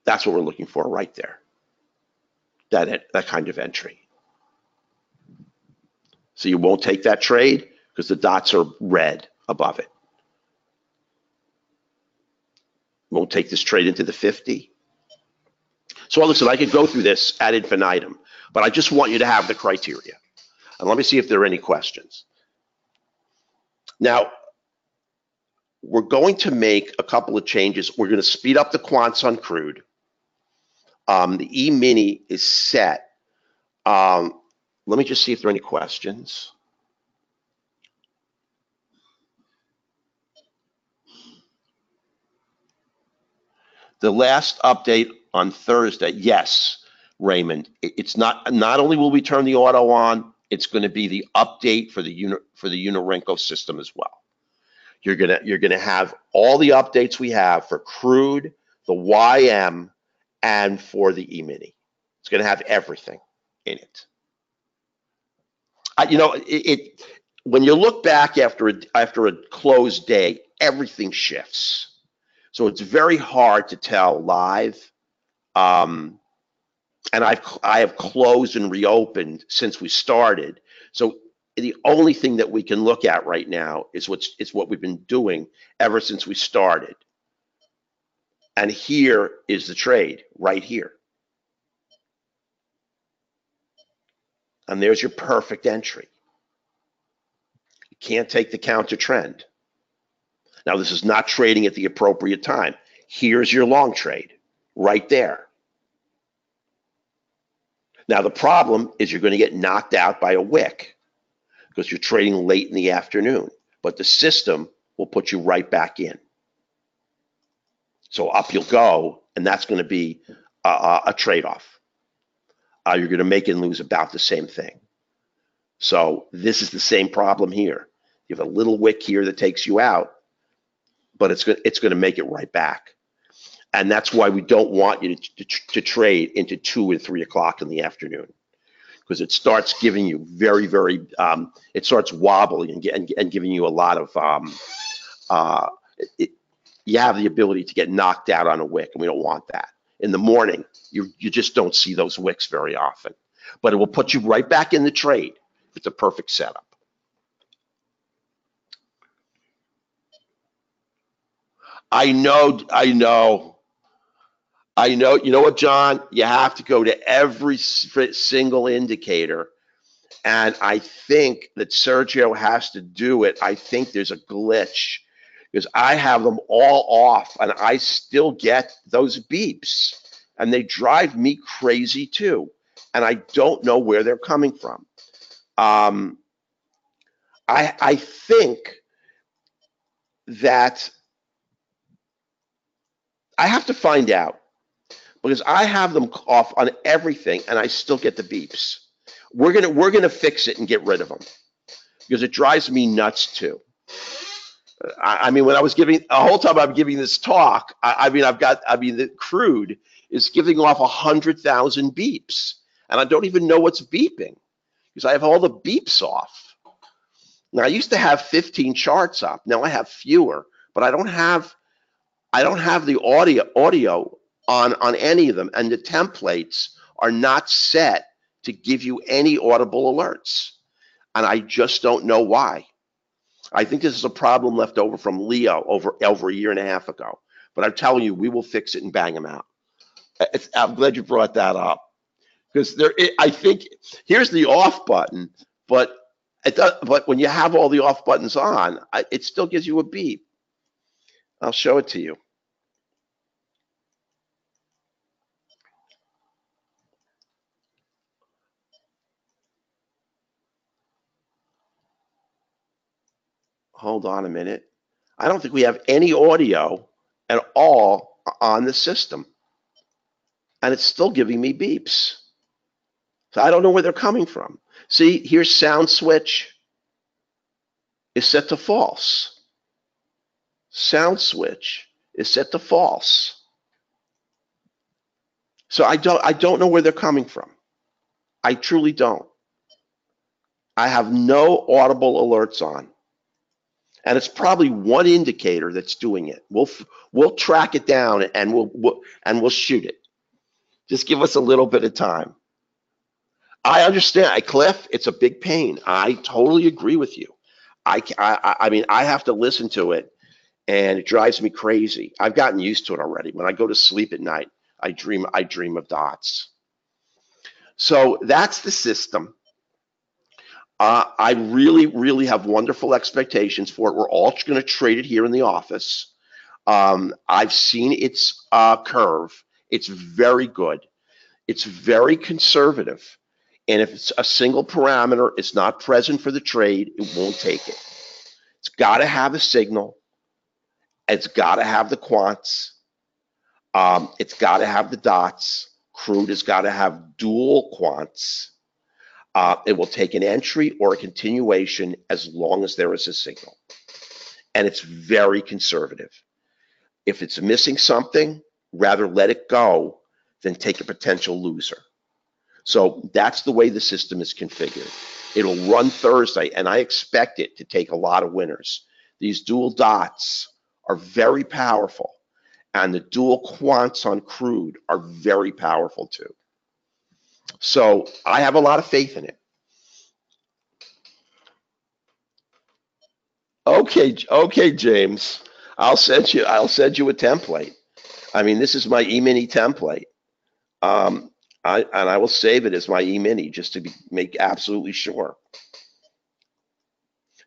That's what we're looking for right there, that kind of entry. So you won't take that trade because the dots are red above it. Won't take this trade into the 50. So listen, I could go through this ad infinitum, but I just want you to have the criteria. And let me see if there are any questions. Now, we're going to make a couple of changes. We're going to speed up the quants on crude. The E-mini is set. Let me just see if there are any questions. The last update on Thursday, yes, Raymond. It's not only will we turn the auto on, it's going to be the update for the Renko system as well. You're gonna have all the updates we have for crude, the YM, and for the E-mini. It's going to have everything in it. When you look back after a closed day, everything shifts. So it's very hard to tell live. And I have closed and reopened since we started. So the only thing that we can look at right now is what we've been doing ever since we started. And here is the trade right here. And there's your perfect entry. You can't take the counter trend. Now, this is not trading at the appropriate time. Here's your long trade right there. Now, the problem is you're going to get knocked out by a wick because you're trading late in the afternoon, but the system will put you right back in. So up you'll go, and that's going to be a trade-off. You're going to make and lose about the same thing. So this is the same problem here. You have a little wick here that takes you out, but it's going to make it right back. And that's why we don't want you to trade into 2 and 3 o'clock in the afternoon, because it starts giving you very, very, it starts wobbling and giving you a lot of, you have the ability to get knocked out on a wick, and we don't want that. In the morning, you just don't see those wicks very often, but it will put you right back in the trade. It's a perfect setup. I know. You know what, John? You have to go to every single indicator, and I think that Sergio has to do it. I think there's a glitch because I have them all off, and I still get those beeps, and they drive me crazy too, and I don't know where they're coming from. I think that I have to find out, because I have them off on everything and I still get the beeps. We're gonna fix it and get rid of them because it drives me nuts too. I mean, when I was giving the whole time I'm giving this talk, the crude is giving off 100,000 beeps, and I don't even know what's beeping. because I have all the beeps off. Now I used to have 15 charts up. Now I have fewer, but I don't have the audio on any of them, and the templates are not set to give you any audible alerts. And I just don't know why. I think this is a problem left over from Leo over a year and a half ago. But I'm telling you, we will fix it and bang them out. I'm glad you brought that up, because I think here's the off button, but but when you have all the off buttons on, it still gives you a beep. I'll show it to you. Hold on a minute. I don't think we have any audio at all on the system, and it's still giving me beeps. So I don't know where they're coming from. See, here's sound switch is set to false. Sound switch is set to false. So I don't know where they're coming from. I truly don't. I have no audible alerts on. And it's probably one indicator that's doing it. We'll track it down and we'll shoot it. Just give us a little bit of time. I understand, Cliff. It's a big pain. I totally agree with you. I mean, I have to listen to it, and it drives me crazy. I've gotten used to it already. When I go to sleep at night, I dream of dots. So that's the system. I really, really have wonderful expectations for it. We're all going to trade it here in the office. I've seen its curve. It's very good. It's very conservative. And if it's a single parameter, it's not present for the trade, it won't take it. It's got to have a signal. It's got to have the quants. It's got to have the dots. Crude has got to have dual quants. It will take an entry or a continuation as long as there is a signal. And it's very conservative. If it's missing something, rather let it go than take a potential loser. So that's the way the system is configured. It'll run Thursday, and I expect it to take a lot of winners. These dual dots are very powerful, and the dual quants on crude are very powerful too. So I have a lot of faith in it. Okay, James. I'll send you a template. I mean, this is my e-mini template. I will save it as my e-mini just to make absolutely sure.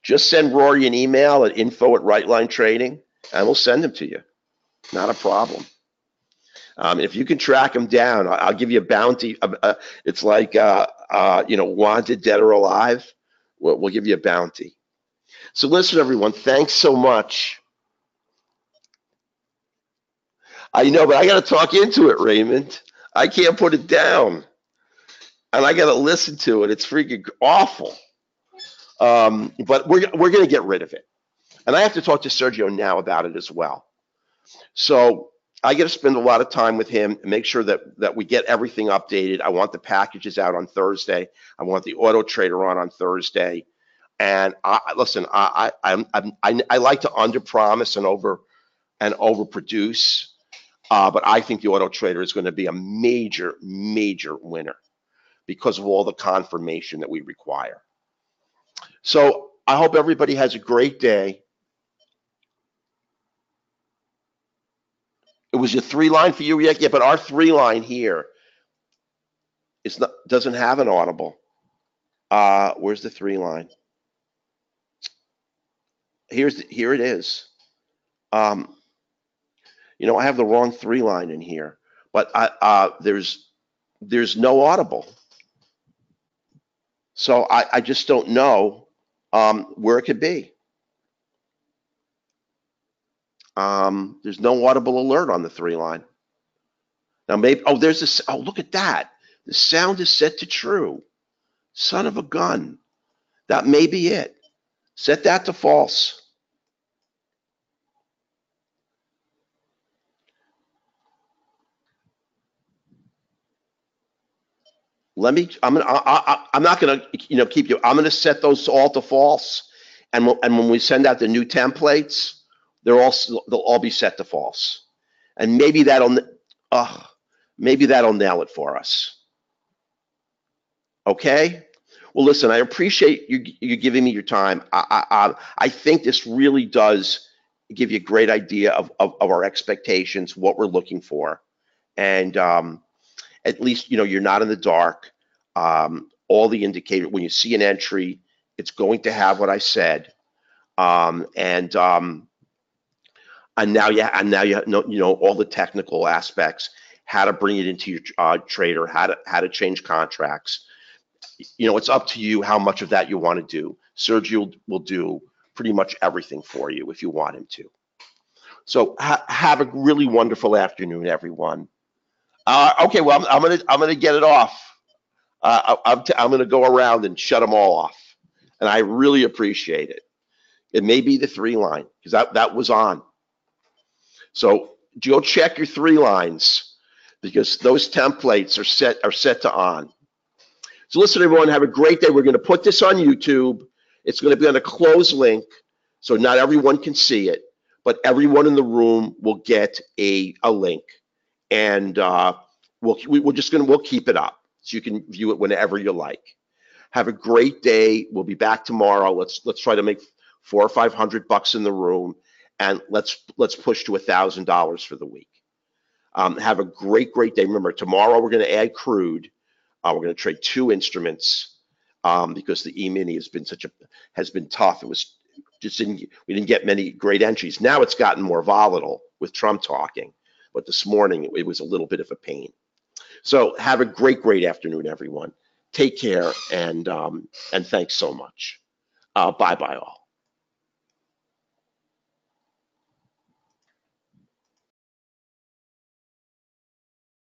Just send Rory an email at info@Rightline Trading, and we'll send them to you. Not a problem. If you can track them down, I'll give you a bounty. It's like wanted, dead or alive. We'll give you a bounty. So listen, everyone, thanks so much. I know, but I got to talk into it, Raymond. I can't put it down, and I got to listen to it. It's freaking awful. But we're going to get rid of it, and I have to talk to Sergio now about it as well. So I got to spend a lot of time with him and make sure that we get everything updated. I want the packages out on Thursday. I want the auto trader on Thursday. And I like to underpromise and overproduce. But I think the auto trader is going to be a major, major winner because of all the confirmation that we require. So I hope everybody has a great day. It was your 3-line for you yet? Yeah, but our 3-line here doesn't have an audible. Where's the 3-line? Here it is. I have the wrong 3-line in here, but there's no audible. So I just don't know where it could be. There's no audible alert on the 3-line. Now maybe, there's this, look at that. The sound is set to true. Son of a gun. That may be it. Set that to false. I'm not gonna, keep you. I'm gonna set those all to false, and when we send out the new templates, they'll all be set to false, and uh, maybe that'll nail it for us. Okay. Well, listen, I appreciate you giving me your time. I think this really does give you a great idea of our expectations, what we're looking for, and at least you're not in the dark. All the indicators, when you see an entry, it's going to have what I said, and now you know all the technical aspects, how to bring it into your trader, how to change contracts. It's up to you how much of that you want to do. Sergio will do pretty much everything for you if you want him to. So have a really wonderful afternoon, everyone. Okay, well, I'm gonna get it off. I'm gonna go around and shut them all off, and I really appreciate it. It may be the 3 line because that was on. So go check your 3 lines because those templates are set to on. So listen, everyone, have a great day. We're going to put this on YouTube. It's going to be on a closed link, so not everyone can see it, but everyone in the room will get a link, and we'll keep it up so you can view it whenever you like. Have a great day. We'll be back tomorrow. Let's try to make $400 or $500 in the room, and let's push to $1,000 for the week. Have a great day. Remember, tomorrow we're going to add crude. We're going to trade 2 instruments because the E-mini has been tough. It was we didn't get many great entries. Now it's gotten more volatile with Trump talking, but this morning it was a little bit of a pain. So have a great afternoon, everyone. Take care, and thanks so much. Bye all.